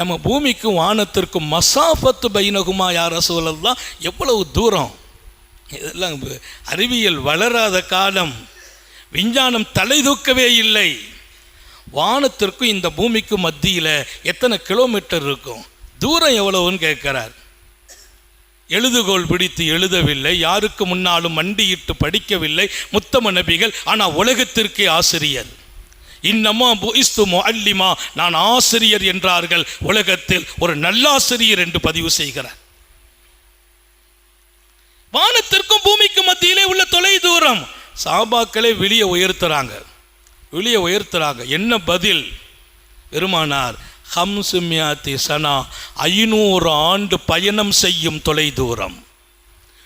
நம்ம பூமிக்கும் வானத்திற்கும் மசாஃபத்து பைனகுமா யா ரசூலல்லாஹ், எவ்வளவு தூரம். இதெல்லாம் அறிவியல் வளராத காலம், விஞ்ஞானம் தலை தூக்கவே இல்லை. வானத்திற்கும் இந்த பூமிக்கும் மத்தியில் எத்தனை கிலோமீட்டர் இருக்கும், தூரம் எவ்வளவுன்னு கேட்கிறார். எழுதுகோள் பிடித்து எழுதவில்லை, யாருக்கு முன்னாலும் மண்டியிட்டு படிக்கவில்லை முத்தம நபிகள். ஆனால் உலகத்திற்கே ஆசிரியர். இன்னமா புஇஸ்து முஅல்லிமா, நான் ஆசிரியர் என்றார்கள். உலகத்தில் ஒரு நல்லாசிரியர் என்று பதிவு செய்கிறார். வானத்திற்கும் பூமிக்கும் மத்தியிலே உள்ள தொலை தூரம். சாபாக்களை வெளியே உயர்த்துறாங்க. என்ன பதில்? பெருமானார் 500 சனா, 500 ஆண்டு பயணம் செய்யும் தொலை தூரம்.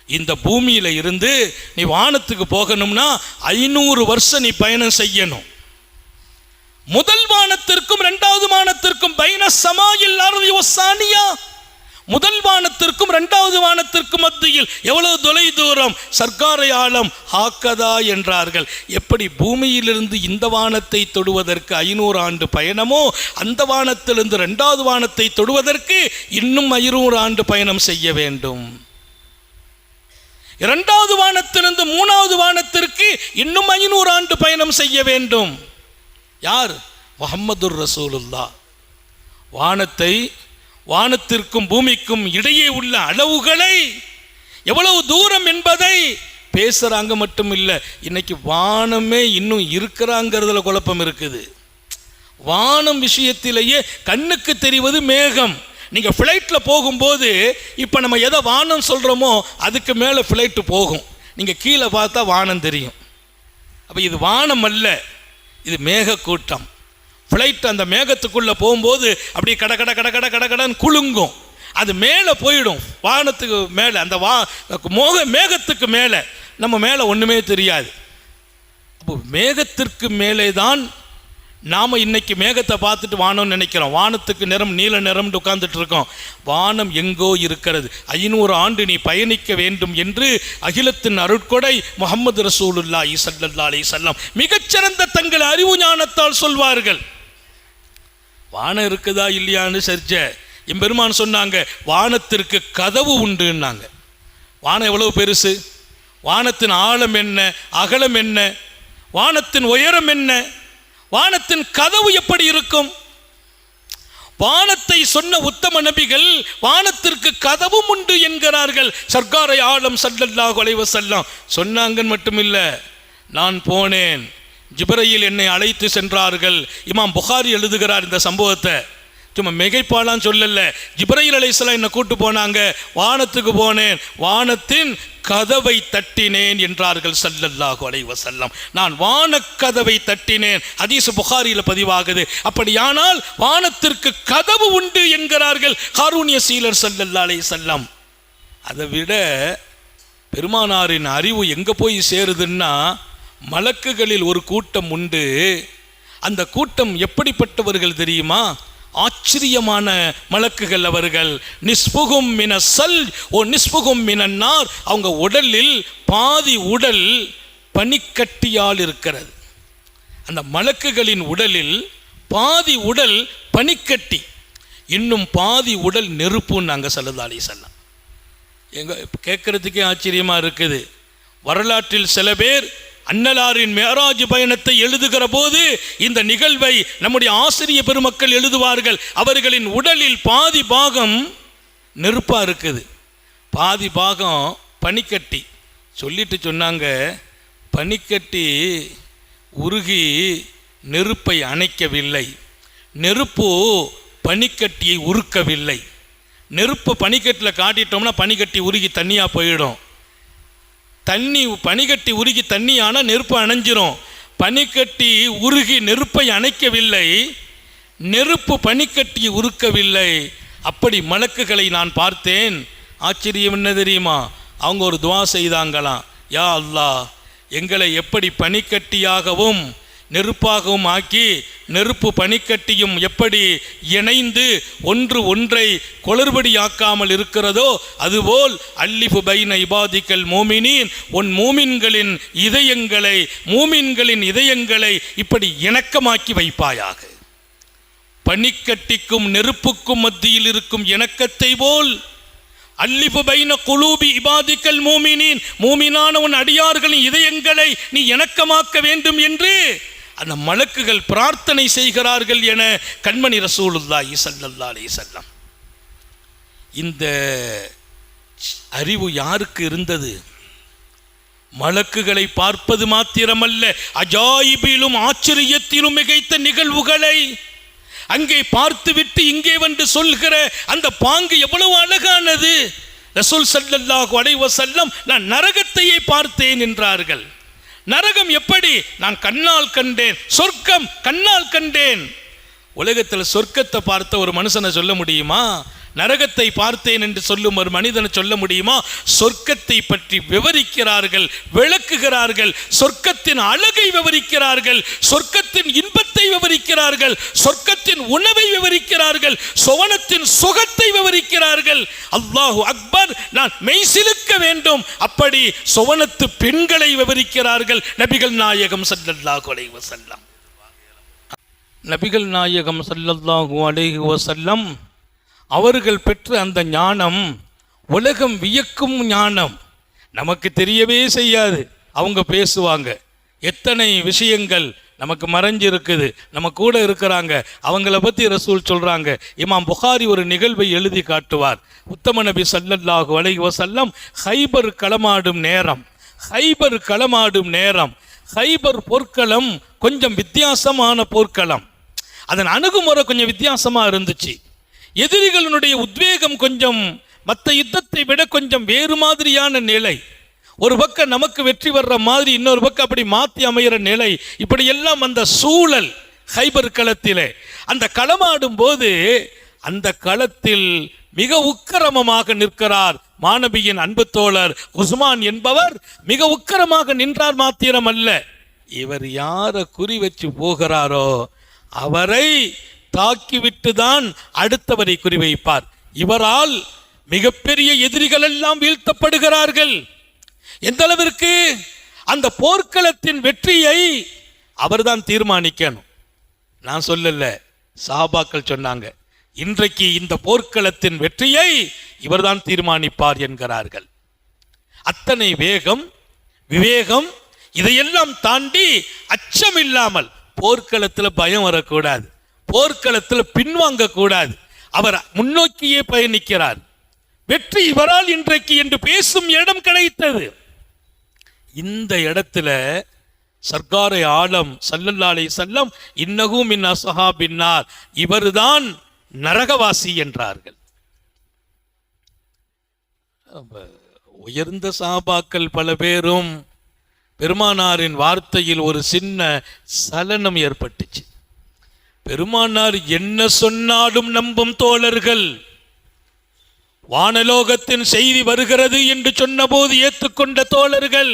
இந்த பூமியில இருந்து நீ வானத்துக்கு போகணும்னா 500 வருஷம் நீ பயணம் செய்யணும். முதல் வானத்திற்கும் 2வது வானத்திற்கும் பைன சமாயில் அர்தி வஸ்ஸானியா, முதல் வானத்திற்கும் 2வது வானத்திற்கும் மத்தியில் எவ்வளவு தொலை தூரம். சர்க்காரை ஆலம் ஹாக்கதா என்றார்கள். எப்படி பூமியிலிருந்து இந்த வானத்தை தொடுவதற்கு 500 ஆண்டு பயணமோ, அந்த வானத்திலிருந்து 2வது வானத்தை தொடுவதற்கு இன்னும் 500 ஆண்டு பயணம் செய்ய வேண்டும். 2வது வானத்திலிருந்து 3வது வானத்திற்கு இன்னும் 500 ஆண்டு பயணம் செய்ய வேண்டும். யார்? முஹம்மதுர் ரசூலுல்லாஹ். வானத்திற்கும் பூமிக்கும் இடையே உள்ள அளவுகளை, எவ்வளவு தூரம் என்பதை பேசுறாங்க மட்டும் இல்லை. இன்னைக்கு வானமே இன்னும் இருக்கிறாங்கிறதுல குழப்பம் இருக்குது. வானம் விஷயத்திலேயே கண்ணுக்கு தெரிவது மேகம். நீங்கள் ஃப்ளைட்டில் போகும்போது இப்போ நம்ம எதை வானம் சொல்கிறோமோ அதுக்கு மேலே ஃப்ளைட்டு போகும். நீங்கள் கீழே பார்த்தா வானம் தெரியும். அப்போ இது வானம் அல்ல, இது மேக கூட்டம். ஃப்ளைட் அந்த மேகத்துக்குள்ளே போகும்போது அப்படி கட கட கட கட கட கடன்னு குலுங்கும். அது மேலே போயிடும், வானத்துக்கு மேலே. அந்த மேகத்துக்கு மேலே நம்ம மேலே ஒன்றுமே தெரியாது. அப்போ மேகத்திற்கு மேலே தான் நாம் இன்னைக்கு மேகத்தை பார்த்துட்டு வானம்னு நினைக்கிறோம். வானத்துக்கு நிறம் நீல நிறம்னு உட்கார்ந்துட்டு இருக்கோம். வானம் எங்கோ இருக்கிறது. 500 ஆண்டு நீ பயணிக்க வேண்டும் என்று அகிலத்தின் அருட்கொடை முஹம்மது ரசூலுல்லாஹி ஸல்லல்லாஹு அலைஹி வஸல்லம் மிகச்சிறந்த தங்கள் அறிவு ஞானத்தால் சொல்வார்கள். வானம் இருக்குதா இல்லையான்னு சரிச்ச எம்பெருமான் சொன்னாங்க, வானத்திற்கு கதவு உண்டுன்னாங்க. வானம் எவ்வளவு பெருசு, வானத்தின் ஆழம் என்ன, அகலம் என்ன, வானத்தின் உயரம் என்ன, வானத்தின் கதவு எப்படி இருக்கும்? வானத்தை சொன்ன உத்தம நபிகள் வானத்திற்கு கதவும் உண்டு என்கிறார்கள். சர்க்காரை ஆலம் ஸல்லல்லாஹு அலைஹி வஸல்லம் சொன்னாங்கன்னு மட்டுமில்லை, நான் போனேன், ஜிப்ரீல் என்னை அழைத்து சென்றார்கள். இமாம் புகாரி எழுதுகிறார் இந்த சம்பவத்தை. சும்மா மிகைப்பாலாம் சொல்லல, ஜிப்ரீல் அலைஹிஸ்ஸலாம் என்னை கூட்டு போனாங்க, வானத்துக்கு போனேன், வானத்தின் கதவை தட்டினேன் என்றார்கள் ஸல்லல்லாஹு அலைஹி வஸல்லம். நான் வானக்கதவை தட்டினேன், ஹதீஸ் புகாரியில் பதிவாகுது. அப்படியானால் வானத்திற்கு கதவு உண்டு என்கிறார்கள் ஹாரூனிய சீலர் ஸல்லல்லாஹு அலைஹி வஸல்லம். அதை விட பெருமானாரின் அறிவு எங்கே போய் சேருதுன்னா, மலக்குகளில் ஒரு கூட்டம் உண்டு. அந்த கூட்டம் எப்படிப்பட்டவர்கள் தெரியுமா? ஆச்சரியமான மலக்குகள் அவர்கள். நிஸ்புகும் மின சல் ஓ நிஸ்புகும் மினன்னார். அவங்க உடலில் பாதி உடல் பனிக்கட்டியால் இருக்கிறது. அந்த மலக்குகளின் உடலில் பாதி உடல் பனிக்கட்டி, இன்னும் பாதி உடல் நெருப்புன்னு நாங்கள் ஸல்லல்லாஹு அலைஹி வஸல்லம். எங்க கேட்கறதுக்கே ஆச்சரியமா இருக்குது. வரலாற்றில் சில பேர் அன்னலாரின் மேராஜ் பயணத்தை எழுதுகிற போது இந்த நிகழ்வை நம்முடைய ஆசிரிய பெருமக்கள் எழுதுவார்கள். அவர்களின் உடலில் பாதி பாகம் நெருப்பா இருக்குது, பாதி பாகம் பனிக்கட்டி. சொல்லிட்டு சொன்னாங்க, பனிக்கட்டி உருகி நெருப்பை அணைக்கவில்லை, நெருப்பு பனிக்கட்டியை உருக்கவில்லை. நெருப்பை பனிக்கட்டில் காட்டிட்டோம்னா பனிக்கட்டி உருகி தண்ணியாக போயிடும். தண்ணி பனிக்கட்டி உருகி தண்ணி ஆனால் நெருப்பு அணைஞ்சிரும். பனிக்கட்டி உருகி நெருப்பை அணைக்கவில்லை, நெருப்பு பனிக்கட்டியை உருக்கவில்லை. அப்படி மலக்குகளை நான் பார்த்தேன். ஆச்சரியம் என்ன தெரியுமா? அவங்க ஒரு துவா செய்தாங்களாம், யா அல்லாஹ், எங்களை எப்படி பனிக்கட்டியாகவும் நெருப்பாகவும் ஆக்கி, நெருப்பு பனிக்கட்டியும் எப்படி இணைந்து ஒன்று ஒன்றை குளறுபடியாக்காமல் இருக்கிறதோ அதுபோல் அல்லிஃபு பைன இபாதிக்கல் மோமினின், உன் மூமின்களின் இதயங்களை இப்படி இணக்கமாக்கி வைப்பாயாக. பனிக்கட்டிக்கும் நெருப்புக்கும் மத்தியில் இருக்கும் இணக்கத்தை போல் அல்லிஃபு பைன குலூபி இபாதிக்கல் மோமினின், மூமினான உன் அடியார்களின் இதயங்களை நீ இணக்கமாக்க வேண்டும் என்று அந்த மலக்குகள் பிரார்த்தனை செய்கிறார்கள் என கண்மணி ரசூலுல்லாஹி ஸல்லல்லாஹு அலைஹி வஸல்லம். இந்த அறிவு யாருக்கு இருந்தது? மலக்குகளை பார்ப்பது மாத்திரமல்ல, அஜாயிபிலும் ஆச்சரியத்திலும் மிகைத்த நிகழ்வுகளை அங்கே பார்த்துவிட்டு இங்கே வந்து சொல்கிற அந்த பாங்கு எவ்வளவு அழகானது. ரசூல் ஸல்லல்லாஹு அலைஹி வஸல்லம் நான் நரகத்தையே பார்த்தேன் என்றார்கள். நரகம் எப்படி? நான் கண்ணால் கண்டேன், சொர்க்கம் கண்ணால் கண்டேன். உலகத்தில் சொர்க்கத்தை பார்த்த ஒரு மனுஷனை சொல்ல முடியுமா? நரகத்தை பார்த்தேன் என்று சொல்லும் ஒரு மனிதனை சொல்ல முடியுமா? சொர்க்கத்தை பற்றி விவரிக்கிறார்கள், விளக்குகிறார்கள், சொர்க்கத்தின் அழகை விவரிக்கிறார்கள், சொர்க்கத்தின் இன்பத்தை விவரிக்கிறார்கள், சொர்க்கத்தின் உணவை விவரிக்கிறார்கள், சுவனத்தின் சுகத்தை விவரிக்கிறார்கள். அல்லாஹு அக்பர், நான் மெய்சிலுக்க வேண்டும். அப்படி சுவனத்து பெண்களை விவரிக்கிறார்கள் நபிகள் நாயகம் ஸல்லல்லாஹு அலைஹி வஸல்லம். நபிகள் நாயகம் ஸல்லல்லாஹு அலைஹி வஸல்லம் அவர்கள் பெற்ற அந்த ஞானம் உலகம் வியக்கும் ஞானம். நமக்கு தெரியவே செய்யாது, அவங்க பேசுவாங்க. எத்தனை விஷயங்கள் நமக்கு மறைஞ்சிருக்குது, நம்ம கூட இருக்கிறாங்க. அவங்கள பற்றி ரசூல் சொல்கிறாங்க. இமாம் புகாரி ஒரு நிகழ்வை எழுதி காட்டுவார். உத்தம நபி ஸல்லல்லாஹு அலைஹி வஸல்லம் ஹைபர் களமாடும் நேரம், ஹைபர் போர்க்களம் கொஞ்சம் வித்தியாசமான போர்க்களம். அதன் அணுகுமுறை கொஞ்சம் வித்தியாசமாக இருந்துச்சு. எதிரிகளுடைய உத்வேகம் கொஞ்சம் மற்ற யுத்தத்தை விட கொஞ்சம் வேறு மாதிரியான நிலை. ஒரு பக்கம் நமக்கு வெற்றி வர்ற மாதிரி, இன்னொரு பக்கம் அப்படி மாற்றி அமைகிற நிலை. இப்படியெல்லாம் அந்த சூழல் ஹைபர் களத்திலே. அந்த களமாடும் போது அந்த களத்தில் மிக உக்கிரமமாக நிற்கிறார் மாணவியின் அன்பு தோழர் உஸ்மான் என்பவர். மிக உக்கிரமாக நின்றார் மாத்திரம் அல்ல, இவர் யாரை குறி வச்சு போகிறாரோ அவரை தாக்கிவிட்டு தான் அடுத்தவரை குறிவைப்பார். இவரால் மிகப்பெரிய எதிரிகள் எல்லாம் வீழ்த்தப்படுகிறார்கள். எந்த அளவிற்கு? அந்த போர்க்களத்தின் வெற்றியை அவர்தான் தீர்மானிக்கணும். நான் சொல்லல, சஹாபாக்கள் சொன்னாங்க, இன்றைக்கு இந்த போர்க்களத்தின் வெற்றியை இவர்தான் தீர்மானிப்பார் என்கிறார்கள். அத்தனை வேகம், விவேகம், இதையெல்லாம் தாண்டி அச்சம் இல்லாமல், போர்க்களத்தில் பயம் வரக்கூடாது, போர்க்களத்தில் பின்வாங்க கூடாது, அவர் முன்னோக்கியே பயணிக்கிறார். வெற்றி இவரால் இன்றைக்கு என்று பேசும் இடம் கிடைத்தது. இந்த இடத்துல சர்க்காரை ஆலம் ஸல்லல்லாஹு அலைஹி வஸல்லம் இன்னஹு மின் அஸ்ஹாபின்னார், இவர்தான் நரகவாசி என்றார்கள். உயர்ந்த சஹாபாக்கள் பல பேரும் பெருமானாரின் வார்த்தையில் ஒரு சின்ன சலனம் ஏற்பட்டுச்சு. பெருமானார் என்ன சொன்னாலும் நம்பும் தோழர்கள். வானலோகத்தின் செய்தி வருகிறது என்று சொன்னபோது ஏற்றுக்கொண்ட தோழர்கள்.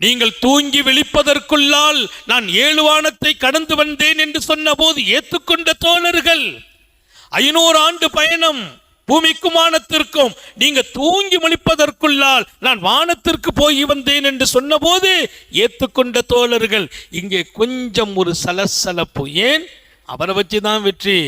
நீங்கள் தூங்கி விழிப்பதற்குள்ளால் நான் 7 வானத்தை கடந்து வந்தேன் என்று சொன்னபோது ஏற்றுக்கொண்ட தோழர்கள். 500 ஆண்டு பயணம் பூமிக்கும் வானத்திற்கும், நீங்க தூங்கி முழிப்பதற்குள்ளால் நான் வானத்திற்கு போய் வந்தேன் என்று சொன்னபோது ஏற்றுக்கொண்ட தோழர்கள். இங்கே கொஞ்சம் ஒரு சலசலப்பு. ஏன்? அவரை வச்சுதான் வெற்றி.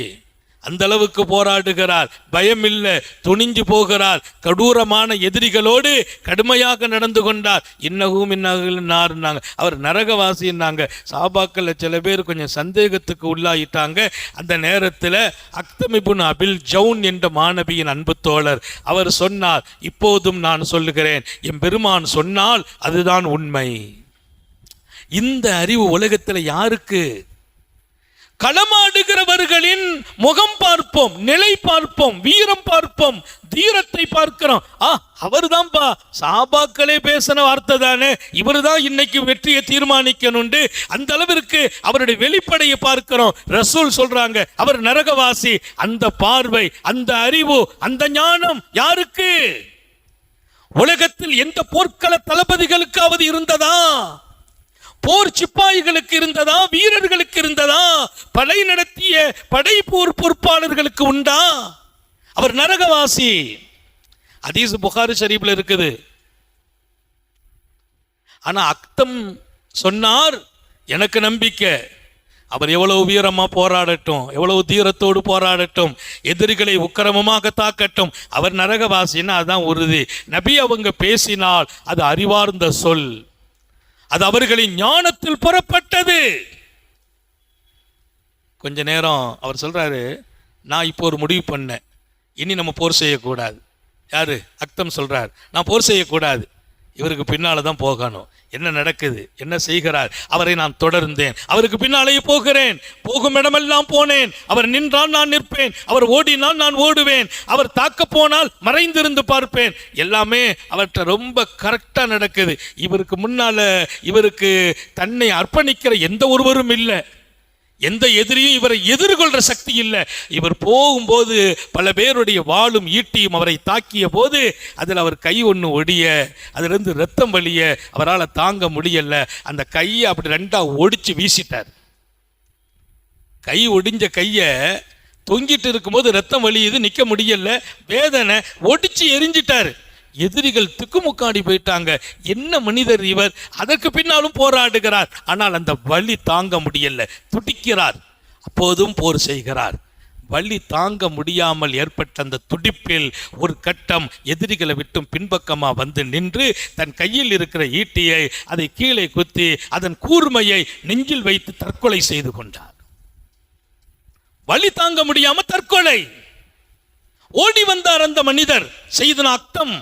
அந்த அளவுக்கு போராடுகிறார், பயம் இல்லை, துணிஞ்சு போகிறார், கடூரமான எதிரிகளோடு கடுமையாக நடந்து கொண்டார். இன்னகும் இன்னாங்க, அவர் நரகவாசின்னாங்க. சஹாபாக்கள் சில பேர் கொஞ்சம் சந்தேகத்துக்கு உள்ளாயிட்டாங்க. அந்த நேரத்தில் அக்தம் இப்னு அபில் ஜவுன் என்ற மாணவியின் அன்பு தோழர் அவர் சொன்னார், இப்போதும் நான் சொல்லுகிறேன், என் பெருமான் சொன்னால் அதுதான் உண்மை. இந்த அறிவு உலகத்தில் யாருக்கு? களமாடுகிறவர்களின் முகம் பார்ப்போம், நிலை பார்ப்போம், வீரம் பார்ப்போம், தீரத்தை பார்க்கிறோம். அவர்தான்பா, சஹாபாக்களே பேசின வார்த்தை தானே, இவர் தான் இன்னைக்கு வெற்றியை தீர்மானிக்கணும்னு அந்த அளவிற்கு அவருடைய வெளிப்படையை பார்க்கிறோம். ரசூல் சொல்றாங்க அவர் நரகவாசி. அந்த பார்வை, அந்த அறிவு, அந்த ஞானம் யாருக்கு? உலகத்தில் எந்த போர்க்கள தளபதிகளுக்காவது இருந்ததா? போர் சிப்பாய்களுக்கு இருந்ததா? வீரர்களுக்கு இருந்ததா? படை நடத்திய படை போர் பொறுப்பாளர்களுக்கு உண்டா? அவர் நரகவாசி. ஹதீஸ் புகாரி ஷரீஃப்ல இருக்குது. ஆனா அக்தம் சொன்னார், எனக்கு நம்பிக்கை, அவர் எவ்வளவு வீரமா போராடட்டும், எவ்வளவு தீரத்தோடு போராடட்டும், எதிரிகளை உக்கிரமமாக தாக்கட்டும், அவர் நரகவாசின்னா அதான் உறுதி. நபி அவங்க பேசினால் அது அறிவார்ந்த சொல், அது அவர்களின் ஞானத்தில் புறப்பட்டது. கொஞ்ச நேரம் அவர் சொல்றாரு, நான் இப்போ ஒரு முடிவு பண்ணேன், இனி நம்ம போர் செய்யக்கூடாது. யாரு? அக்தம் சொல்றார், நான் போர் செய்யக்கூடாது, இவருக்கு பின்னால தான் போகணும். என்ன நடக்குது, என்ன செய்கிறார், அவரை நான் தொடர்ந்தேன், அவருக்கு பின்னாலேயே போகிறேன், போகும் இடமெல்லாம் போனேன். அவர் நின்றால் நான் நிற்பேன், அவர் ஓடினால் நான் ஓடுவேன், அவர் தாக்க போனால் மறைந்திருந்து பார்ப்பேன். எல்லாமே அவர்கிட்ட ரொம்ப கரெக்டா நடக்குது. இவருக்கு முன்னால இவருக்கு தன்னை அர்ப்பணிக்கிற எந்த ஒருவரும் இல்லை, எந்த எதிரியும் இவரை எதிர்கொள்ற சக்தி இல்லை. இவர் போகும்போது பல பேருடைய வாளும் ஈட்டியும் அவரை தாக்கிய போது அதில் அவர் கை ஒன்று ஒடிய, அதிலிருந்து ரத்தம் வலிய அவரால் தாங்க முடியல. அந்த கையை அப்படி ரெண்டா ஒடிச்சு வீசிட்டார். கை ஒடிஞ்ச கையை தொங்கிட்டு இருக்கும்போது ரத்தம் வலியுது, நிற்க முடியல, வேதனை, ஒடிச்சு எரிஞ்சிட்டார். எதிரிகள் திக்குமுக்காடி போயிட்டாங்க. என்ன மனிதர் இவர்? அதற்கு பின்னாலும் போராடுகிறார். ஆனால் அந்த வலி தாங்க முடியல, துடிக்கிறார். அப்போதும் போர் செய்கிறார். வலி தாங்க முடியாமல் ஏற்பட்ட அந்த துடிப்பில் ஒரு கட்டம் எதிரிகளை விட்டும் பின்பக்கமாக வந்து நின்று தன் கையில் இருக்கிற ஈட்டியை அதை கீழே குத்தி அதன் கூர்மையை நெஞ்சில் வைத்து தற்கொலை செய்து கொண்டார். வலி தாங்க முடியாம தற்கொலை. ஓடி வந்தார் அந்த மனிதர். செய்தனா அக்தம்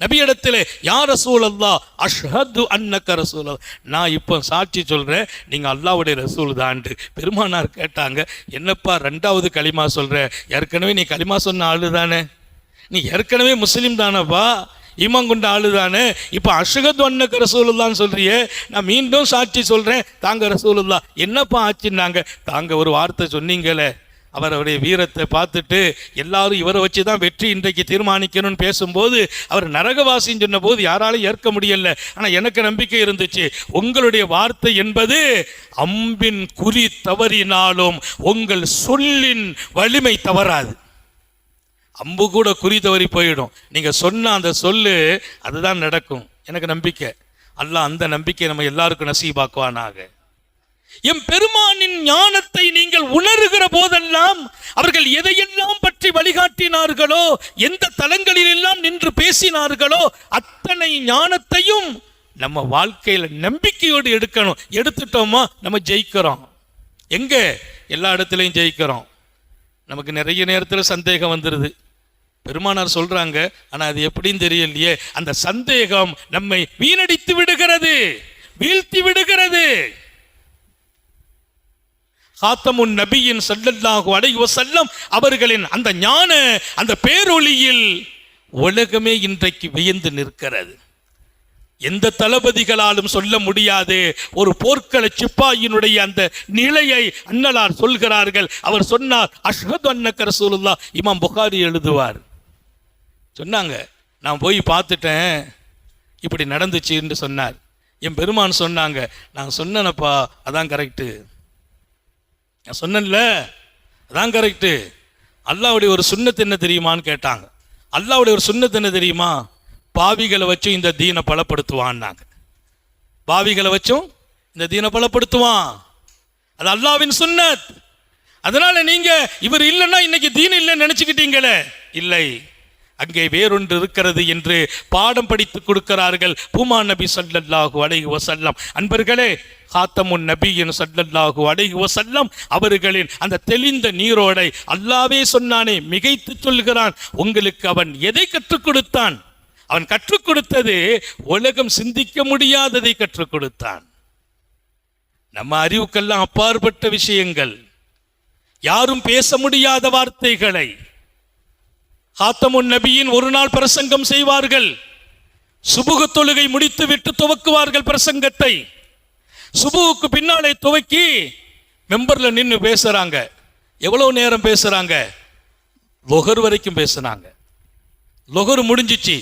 நபியிடத்தில், யா ரசூலல்லாஹ் அஷ்ஹது அன்னக ரசூலல்லாஹ், நான் இப்போ சாட்சி சொல்கிறேன் நீங்கள் அல்லாஹ்வுடைய ரசூல் தான்ட்டு. பெருமானார் கேட்டாங்க, என்னப்பா 2வது களிமா சொல்கிற? ஏற்கனவே நீ களிமா சொன்ன ஆளு தானே, நீ ஏற்கனவே முஸ்லீம் தானப்பா, ஈமான் கொண்ட ஆளு தானே, இப்போ அஷ்ஹது அன்னக ரசூலுல்லாஹ்னு சொல்றியே, நான் மீண்டும் சாட்சி சொல்கிறேன் தாங்க ரசூலுல்லாஹ். என்னப்பா ஆச்சுன்னாங்க, தாங்க ஒரு வார்த்தை சொன்னீங்களே, அவருடைய வீரத்தை பார்த்துட்டு எல்லாரும் இவரை வச்சு தான் வெற்றி இன்றைக்கு தீர்மானிக்கணும்னு பேசும்போது அவர் நரகவாசின்னு சொன்ன போது யாராலும் ஏற்க முடியல. ஆனால் எனக்கு நம்பிக்கை இருந்துச்சு, உங்களுடைய வார்த்தை என்பது அம்பின் குறி தவறினாலும் உங்கள் சொல்லின் வலிமை தவறாது. அம்பு கூட குறி தவறி போயிடும், நீங்க சொன்ன அந்த சொல்லு அதுதான் நடக்கும். எனக்கு நம்பிக்கை. அல்லாஹ் அந்த நம்பிக்கை நம்ம எல்லாருக்கும் நசீபாக்குவானாக. எம் பெருமானின் ஞானத்தை நீங்கள் உணர்கிற போதெல்லாம் அவர்கள் எதையெல்லாம் பற்றி வழிகாட்டினார்களோ, எந்த தலங்களில் எல்லாம் நின்று பேசினார்களோ, அத்தனை ஞானத்தையும் நம்ம வாழ்க்கையில நம்பிக்கையோடு எடுக்கணும். எடுத்துட்டோமா நம்ம ஜெயிக்கிறோம். எங்க எல்லா இடத்துலையும் ஜெயிக்கிறோம். நமக்கு நிறைய நேரத்தில் சந்தேகம் வந்துடுது. பெருமானார் சொல்றாங்க, ஆனா அது எப்படின்னு தெரியலையே. அந்த சந்தேகம் நம்மை வீணடித்து விடுகிறது, வீழ்த்தி விடுகிறது. காத்தமுன் நபியின் ஸல்லல்லாஹு அலைஹி வஸல்லம் அவர்களின் அந்த ஞான அந்த பேரொளியில் உலகமே இன்றைக்கு வியந்து நிற்கிறது. எந்த தளபதிகளாலும் சொல்ல முடியாது ஒரு போர்க்கள சிப்பாயினுடைய அந்த நிலையை அன்னலார் சொல்கிறார்கள். அவர் சொன்னார், அஷ்ஹது அன்னக ரசூலுல்லாஹ். இமாம் புகாரி எழுதுவார், சொன்னாங்க, நான் போய் பார்த்துட்டேன், இப்படி நடந்துச்சுன்னு சொன்னார். என் பெருமான் சொன்னாங்க, நான் சொன்னேனப்பா, அதான் கரெக்டு, நான் சொன்னேன்ல அதான் கரெக்டு. அல்லாஹ்வுடைய ஒரு சுன்னத் என்ன தெரியுமான்னு கேட்டாங்க. அல்லாஹ்வுடைய ஒரு சுன்னத் என்ன தெரியுமா? பாவிகளை வச்சும் இந்த தீனை பலப்படுத்துவான்னாங்க. பாவிகளை வச்சும் இந்த தீனை பலப்படுத்துவான். அது அல்லாஹ்வின் சுன்னத். அதனால நீங்க இவர் இல்லைன்னா இன்னைக்கு தீன் இல்லைன்னு நினைச்சுக்கிட்டீங்களே, இல்லை, அங்கே வேறொன்று இருக்கிறது என்று பாடம் படித்து கொடுக்கிறார்கள் பூமா நபி ஸல்லல்லாஹு அலைஹி வஸல்லம். அன்பர்களே, காத்தமுன் நபியின் ஸல்லல்லாஹு அலைஹி வஸல்லம் அவர்களின் அந்த தெளிந்த நீரோடை அல்லாஹ்வே சொன்னானே, மிகைத்து சொல்கிறான். உங்களுக்கு அவன் எதை கற்றுக் கொடுத்தான்? அவன் கற்றுக் கொடுத்தது உலகம் சிந்திக்க முடியாததை கற்றுக் கொடுத்தான். நம்ம அறிவுக்கெல்லாம் அப்பாற்பட்ட விஷயங்கள், யாரும் பேச முடியாத வார்த்தைகளை காத்தமுன் நபியின் ஒரு நாள் பிரசங்கம் செய்வார்கள். சுபுகு தொழுகை முடித்து விட்டு துவக்குவார்கள் பிரசங்கத்தை. சுபுவுக்கு பின்னாலே துவக்கி மெம்பர்ல நின்று பேசுறாங்க. எவ்வளவு நேரம் பேசுறாங்க? லொஹர் வரைக்கும் பேசுனாங்க. லொஹர் முடிஞ்சிச்சு.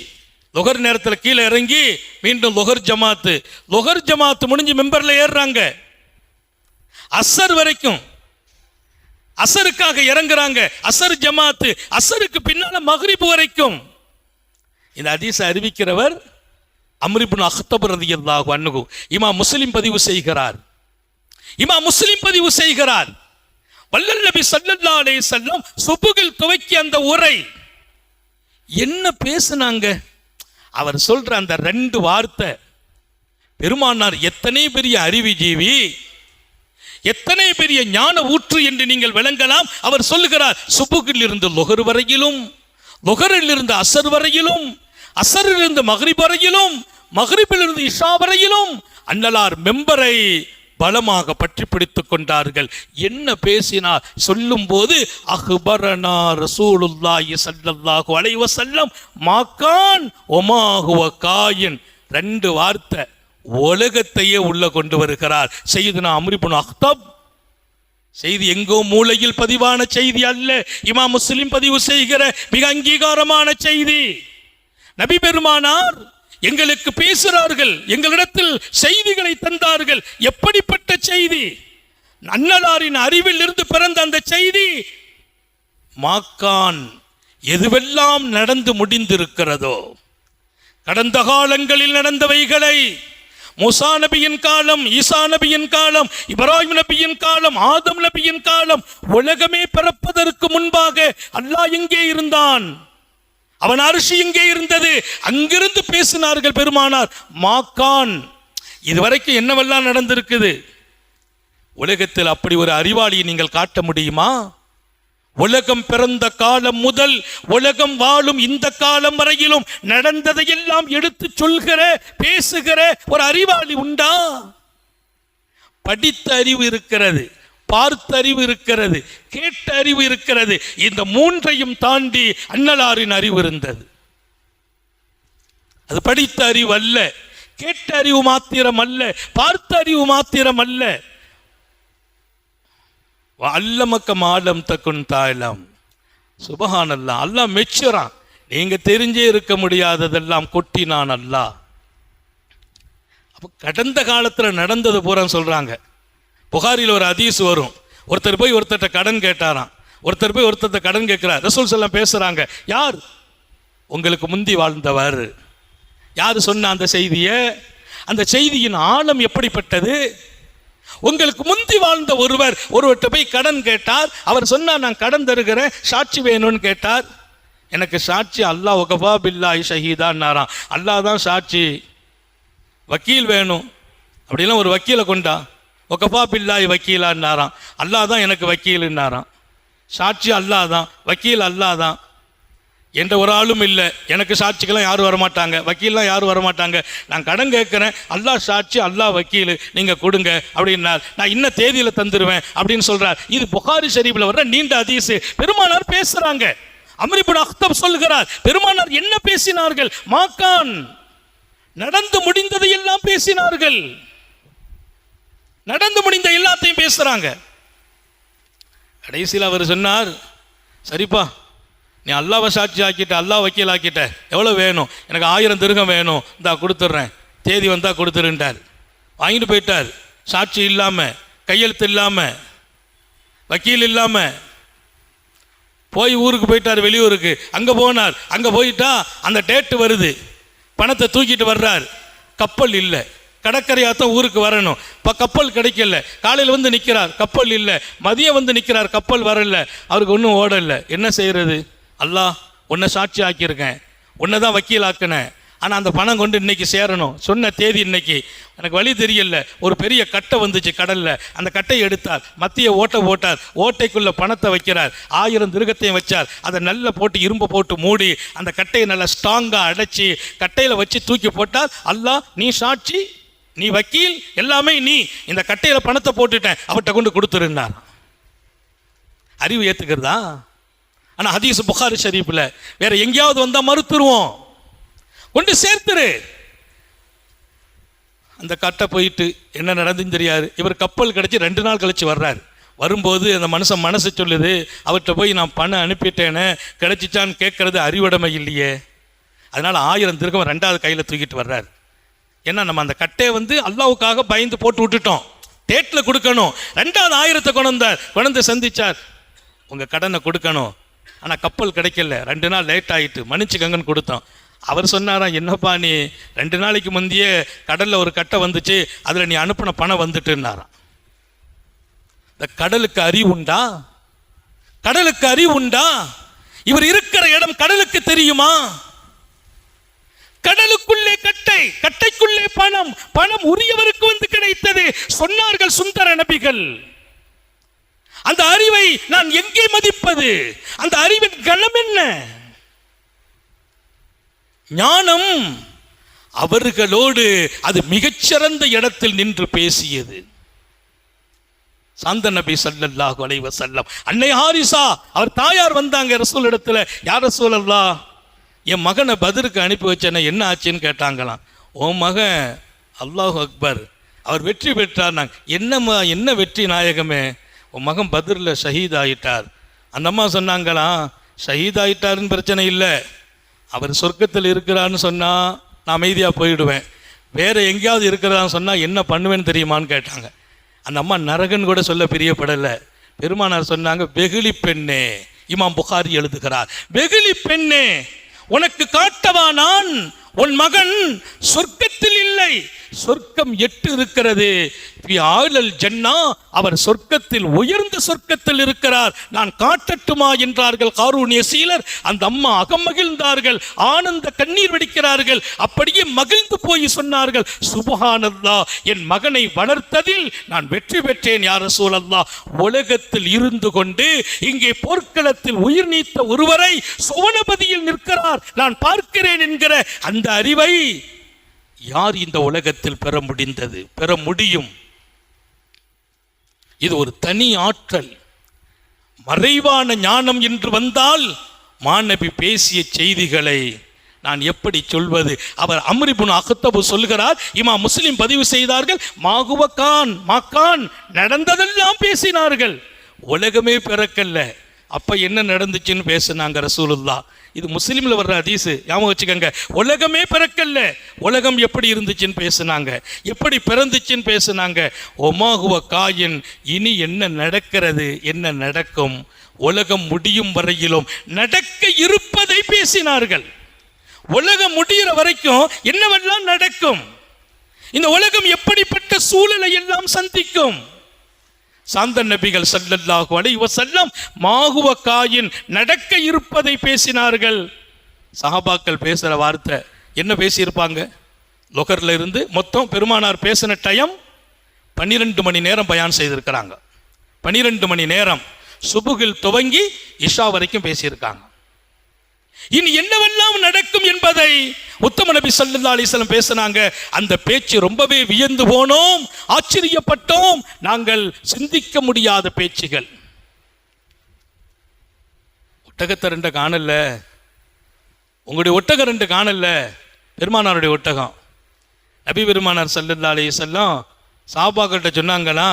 லொஹர் நேரத்தில் கீழே இறங்கி மீண்டும் லொஹர் ஜமாத்து முடிஞ்சு மெம்பர்ல ஏறுறாங்க. அசர் வரைக்கும், அசருக்காக இறங்குறாங்க. அசர் ஜமாத்து, அசருக்கு பின்னால மக்ரிப் வரைக்கும். இந்த ஹதீஸை அறிவிக்கிறவர் அம்ர் இப்னு அக்தப் ரலியல்லாஹு அன்ஹு. இமாம் முஸ்லிம் பதிவு செய்கிறார். வல்லல் நபி ஸல்லல்லாஹு அலைஹி வஸல்லம் சுபுகில் துவக்கி அந்த உரை என்ன பேசுனாங்க? அவர் சொல்ற அந்த ரெண்டு வார்த்தை, பெருமானார் எத்தனை பெரிய அறிவுஜீவி, எத்தனை பெரிய ஞான ஊற்று என்று நீங்கள் விளங்கலாம். அவர் சொல்லுகிறார், சுபுகில் இருந்து லொஹர் வரையிலும், லொஹரில் இருந்து அசர் வரையிலும், அசரில் இருந்து மக்ரிப் வரையிலும், மக்ரிபில் இருந்து இஷா வரையிலும் அன்னலார் மெம்பரை பலமாக பற்றி பிடித்துக் கொண்டார்கள். என்ன பேசினார் சொல்லும் போது, அக்பரனா ரசூலுல்லாஹி ஸல்லல்லாஹு அலைஹி வஸல்லம் மாகான் ஒமா ஹுவ காயின். ரெண்டு வார்த்தை உலகத்தையே உள்ள கொண்டு வருகிறார் சையதுனா அம்ர் இப்னு அக்தப். செய்தி எங்கோ மூலையில் பதிவான செய்தி அல்ல, இமாம் முஸ்லிம் பதிவு செய்கிற மிக அங்கீகாரமான செய்தி. நபி பெருமானார் எங்களுக்கு பேசுகிறார்கள், எங்களிடத்தில் செய்திகளை தந்தார்கள். எப்படிப்பட்ட செய்தி? அன்னலாரின் அறிவில் இருந்து பிறந்த அந்த செய்தி. மாக்கான் எதுவெல்லாம் நடந்து முடிந்திருக்கிறதோ, கடந்த காலங்களில் நடந்தவைகளை, மூசா நபியின் காலம், ஈசா நபியின் காலம், இப்ராஹிம் நபியின் காலம், ஆதம் நபியின் காலம், உலகமே பிறப்பதற்கு முன்பாக அல்லாஹ் எங்கே இருந்தான்? அவன் அரிசி எங்கே இருந்தது? அங்கிருந்து பேசினார்கள் பெருமானார். மாக்கான் இதுவரைக்கும் என்னவெல்லாம் நடந்திருக்குது? உலகத்தில் அப்படி ஒரு அறிவாளியை நீங்கள் காட்ட முடியுமா? உலகம் பிறந்த காலம் முதல் உலகம் வாழும் இந்த காலம் வரையிலும் நடந்ததையெல்லாம் எடுத்து சொல்கிற பேசுகிற ஒரு அறிவாளி உண்டா? படித்த அறிவு இருக்கிறது, பார்த்த அறிவு இருக்கிறது, கேட்ட அறிவு இருக்கிறது. இந்த மூன்றையும் தாண்டி அன்னலாரின் அறிவு இருந்தது. அது படித்த அறிவு அல்ல, கேட்ட அறிவு மாத்திரம் அல்ல, பார்த்த அறிவு மாத்திரம் அல்ல. அல்லமக்க மாலம் தக்குன் தாயலம். சுபஹானல்லாஹ். அல்லாஹ் மெச்சுறான். நீங்க தெரிஞ்சே இருக்க முடியாததெல்லாம் கொட்டினான் அல்லாஹ். அப்போ கடந்த காலத்தில் நடந்தது பூரா சொல்றாங்க. புகாரில் ஒரு ஹதீஸ் வரும். ஒருத்தர் போய் ஒருத்தர்கிட்ட கடன் கேட்டாராம். ஒருத்தர் போய் ஒருத்தர் கடன் கேட்கிறார். ரசூல் ஸல்லல்லாஹு அலைஹி பேசுறாங்க. யார் உங்களுக்கு முந்தி வாழ்ந்தவர்? யார் சொன்ன அந்த செய்தியை? அந்த செய்தியின் ஆழம் எப்படிப்பட்டது? உங்களுக்கு முந்தி வாழ்ந்த ஒருவர்கிட்ட போய் கடன் கேட்டார். அவர் சொன்னார், நான் கடன் தருகிறேன், சாட்சி வேணும்னு கேட்டார். எனக்கு சாட்சி அல்லாஹ் வகஃபா பில்லாஹி ஷஹீதான்னாராம். அல்லாஹ் தான் சாட்சி, வக்கீல் வேணும். அப்படிலாம் ஒரு வக்கீலை கொண்டா. வகஃபா பில்லாஹி வக்கீலான்னாராம். அல்லாஹ் தான் எனக்கு வக்கீலுன்னாராம். சாட்சி அல்லாஹ் தான், வக்கீல் அல்லாஹ் தான். என்ற ஒரு ஆளும் இல்லை. எனக்கு சாட்சிக்கெல்லாம் யாரும் வரமாட்டாங்க, வக்கீல்லாம் யாரும் வரமாட்டாங்க. நான் கடன் கேட்குறேன், அல்லாஹ் சாட்சி, அல்லாஹ் வக்கீல், நீங்கள் கொடுங்க அப்படின்னார். நான் இன்ன தேதியில் தந்துடுவேன் அப்படின்னு சொல்கிறார். இது புகாரி ஷரீஃபில் வர்ற நீண்ட ஹதீஸ். பெருமானார் பேசுகிறாங்க. அம்ர் இப்னு அக்தப் சொல்கிறார், பெருமானார் என்ன பேசினார்கள்? மாக்கான், நடந்து முடிந்ததை எல்லாம் பேசினார்கள். நடந்து முடிந்த எல்லாத்தையும் பேசுகிறாங்க. கடைசியில் அவர் சொன்னார், சரிப்பா, நீ அல்லாவை சாட்சி ஆக்கிட்ட, அல்லாஹ் வக்கீல் ஆக்கிட்ட, எவ்வளோ வேணும்? எனக்கு 1000 திர்ஹம் வேணும், இந்தா கொடுத்துட்றேன், தேதி வந்தால் கொடுத்துருன்ட்டார். வாங்கிட்டு போயிட்டார். சாட்சி இல்லாமல், கையெழுத்து இல்லாமல், வக்கீல் இல்லாமல் போய் ஊருக்கு போயிட்டார், வெளியூருக்கு. அங்கே போனார். அங்கே போயிட்டா அந்த டேட்டு வருது, பணத்தை தூக்கிட்டு வர்றார். கப்பல் இல்லை, கடற்கரையாத்தான் ஊருக்கு வரணும். இப்போ கப்பல் கிடைக்கல. காலையில் வந்து நிற்கிறார், கப்பல் இல்லை. மதியம் வந்து நிற்கிறார், கப்பல் வரல. அவருக்கு ஒன்றும் ஓடலை. என்ன செய்கிறது? அல்லாஹ், உன்னை சாட்சி ஆக்கியிருக்கேன், உன்னை தான் வக்கீல் ஆக்கினேன். ஆனால் அந்த பணம் கொண்டு இன்னைக்கு சேரணும். சொன்ன தேதி இன்னைக்கு. எனக்கு வழி தெரியல. ஒரு பெரிய கட்டை வந்துச்சு கடலில். அந்த கட்டையை எடுத்தார், மத்திய ஓட்டை போட்டார், ஓட்டைக்குள்ளே பணத்தை வைக்கிறார். 1000 திர்ஹத்தையும் வச்சார். அதை நல்லா போட்டு, இரும்பை போட்டு மூடி, அந்த கட்டையை நல்லா ஸ்ட்ராங்காக அடைச்சி கட்டையில் வச்சு தூக்கி போட்டார். அல்லாஹ், நீ சாட்சி, நீ வக்கீல், எல்லாமே நீ. இந்த கட்டையில் பணத்தை போட்டுட்டேன், அவர்கிட்ட கொண்டு கொடுத்துருந்தார். அறிவு ஏற்றுக்கிறதா? ஆனால் ஹதீஸ் புகாரி ஷரீஃபில் வேற எங்கேயாவது வந்தால் மறுத்துருவோம். கொண்டு சேர்த்துரு. அந்த கட்டை போயிட்டு என்ன நடந்துன்னு தெரியாது. இவர் கப்பல் கிடச்சி 2 நாள் கழிச்சு வர்றார். வரும்போது அந்த மனுஷன் மனசு சொல்லுது, அவர்கிட்ட போய் நான் பணம் அனுப்பிட்டேனே, கிடைச்சிச்சான்னு கேட்கறது அறிவுடைமை இல்லையே. அதனால் 1000 திர்ஹம் 2வது கையில் தூக்கிட்டு வர்றார். ஏன்னா நம்ம அந்த கட்டையை வந்து அல்லாவுக்காக பயந்து போட்டு விட்டுட்டோம். டேட்டில் கொடுக்கணும். 2வது 1000 கொண்டு சந்திச்சார். உங்கள் கடனை கொடுக்கணும், ஆனால் கப்பல் கிடைக்கல, 2 நாள் லேட் ஆகிட்டு, மன்னிச்சுக்கங்கன்னு கொடுத்தோம். அவர் சொன்னாராம், என்னப்பா நீ 2 நாளைக்கு முந்தையே கடலில் ஒரு கட்டை வந்துச்சு, அதில் நீ அனுப்பின பணம் வந்துட்டுன்னாராம். இந்த கடலுக்கு அறிவு உண்டா? கடலுக்கு அறிவு உண்டா? இவர் இருக்கிற இடம் கடலுக்கு தெரியுமா? கடலுக்குள்ளே கட்டை, கட்டைக்குள்ளே பணம், பணம் உரியவருக்கு வந்து கிடைத்தது சொன்னார்கள் சுந்தர நபிகள். அந்த அறிவை நான் எங்கே மதிப்பது? அந்த அறிவின் கணம் என்ன? ஞானம் அவர்களோடு அது மிகச்சிறந்த இடத்தில் நின்று பேசியது. சாந்த நபி ஸல்லல்லாஹு அலைஹி வஸல்லம், அன்னை ஹாரிசா அவர் தாயார் வந்தாங்க ரசூல் இடத்துல. யார் ரசூலல்லாஹ், என் மகனை பத்ருக்கு அனுப்பி வச்சேன, என்ன ஆச்சுன்னு கேட்டாங்களாம். ஓ மகன், அல்லாஹு அக்பர், அவர் வெற்றி பெற்றார். நாங்கள் என்னம்மா, என்ன வெற்றி நாயகமே? உன் மகன் பத்ரில் ஷஹீத் ஆகிட்டார். அந்த அம்மா சொன்னாங்களாம், ஷஹீத் ஆகிட்டாருன்னு பிரச்சனை இல்லை, அவர் சொர்க்கத்தில் இருக்கிறான்னு சொன்னால் நான் அமைதியாக போயிடுவேன். வேறு எங்கேயாவது இருக்கிறான்னு சொன்னால் என்ன பண்ணுவேன்னு தெரியுமான்னு கேட்டாங்க. அந்த அம்மா நரகன் கூட சொல்ல பிரியப்படலை. பெருமானார் சொன்னாங்க, வெகுளி பெண்ணே, இமாம் புகாரி எழுதுகிறார், வெகுளி பெண்ணே, உனக்கு காட்டவா நான், உன் மகன் சொர்க்கத்தில் இல்லை, சொர்க்கம் 8 இருக்கிறது. ஜன்னா, அவர் சொர்க்கத்தில், உயர்ந்த சொர்க்கத்தில் இருக்கிறார், நான் காட்டட்டுமா என்றார்கள் காரூணிய சீலர். அந்த அம்மா அகமகிழ்ந்தார்கள், ஆனந்த கண்ணீர் வடிக்கிறார்கள். அப்படியே மகிழ்ந்து போய் சொன்னார்கள், சுப்ஹானல்லாஹ், என் மகனை வளர்த்ததில் நான் வெற்றி பெற்றேன் யா ரசூலல்லாஹ். உலகத்தில் இருந்து கொண்டு இங்கே போர்க்களத்தில் உயிர் நீத்த ஒருவரை சுவனபதியில் நிற்கிறார் நான் பார்க்கிறேன் என்கிற அந்த அறிவை யார் இந்த உலகத்தில் பெற முடிந்தது, பெற முடியும்? இது ஒரு தனி ஆற்றல். மறைவான ஞானம் என்று வந்தால் மாநபி பேசிய செய்திகளை நான் எப்படி சொல்வது? அவர் அம்ர் இப்னு அக்தப் சொல்கிறார், இமாம் முஸ்லிம் பதிவு செய்தார்கள், மாகுவகான் மாக்கான், நடந்ததெல்லாம் பேசினார்கள். உலகமே பிறக்கல்ல. அப்போ என்ன நடந்துச்சுன்னு பேசுனாங்க ரசூலுல்லாஹ். இது முஸ்லீமில் வர்ற ஹதீஸ், ஞாபகம் வச்சுக்கோங்க. உலகமே பிறக்கல்ல, உலகம் எப்படி இருந்துச்சுன்னு பேசுனாங்க, எப்படி பிறந்துச்சுன்னு பேசுனாங்க. ஒமாகுவ காயின், இனி என்ன நடக்கிறது, என்ன நடக்கும், உலகம் முடியும் வரையிலும் நடக்க இருப்பதை பேசினார்கள். உலகம் முடிகிற வரைக்கும் என்னவெல்லாம் நடக்கும், இந்த உலகம் எப்படிப்பட்ட சூழலை எல்லாம் சந்திக்கும். சாந்த நபிகள் ஸல்லல்லாஹு அலைஹி வஸல்லம் மாகுவ காயின், நடக்க இருப்பதை பேசினார்கள். சஹாபாக்கள் பேசுகிற வார்த்தை என்ன பேசியிருப்பாங்க? லொகர்ல இருந்து மொத்தம் பெருமானார் பேசின டைம் 12 மணி நேரம் பயான் செய்திருக்கிறாங்க. 12 மணி நேரம், சுபுகில் துவங்கி இஷா வரைக்கும் பேசியிருக்காங்க. இனி என்னவெல்லாம் நடக்கும் என்பதை உத்தம நபி ஸல்லல்லாஹு அலைஹி வஸல்லம் பேசினாங்க. அந்த பேச்சு ரொம்பவே வியந்து போனோம், ஆச்சரியப்பட்டோம். நாங்கள் சிந்திக்க முடியாத பேச்சுகள். ஒட்டகத்தை 2 காணல, உங்களுடைய ஒட்டகம் 2 காணல, பெருமானாருடைய ஒட்டகம். நபி பெருமானார் ஸல்லல்லாஹு அலைஹி வஸல்லம் சஹாபாக்கள்கிட்ட சொன்னாங்களா,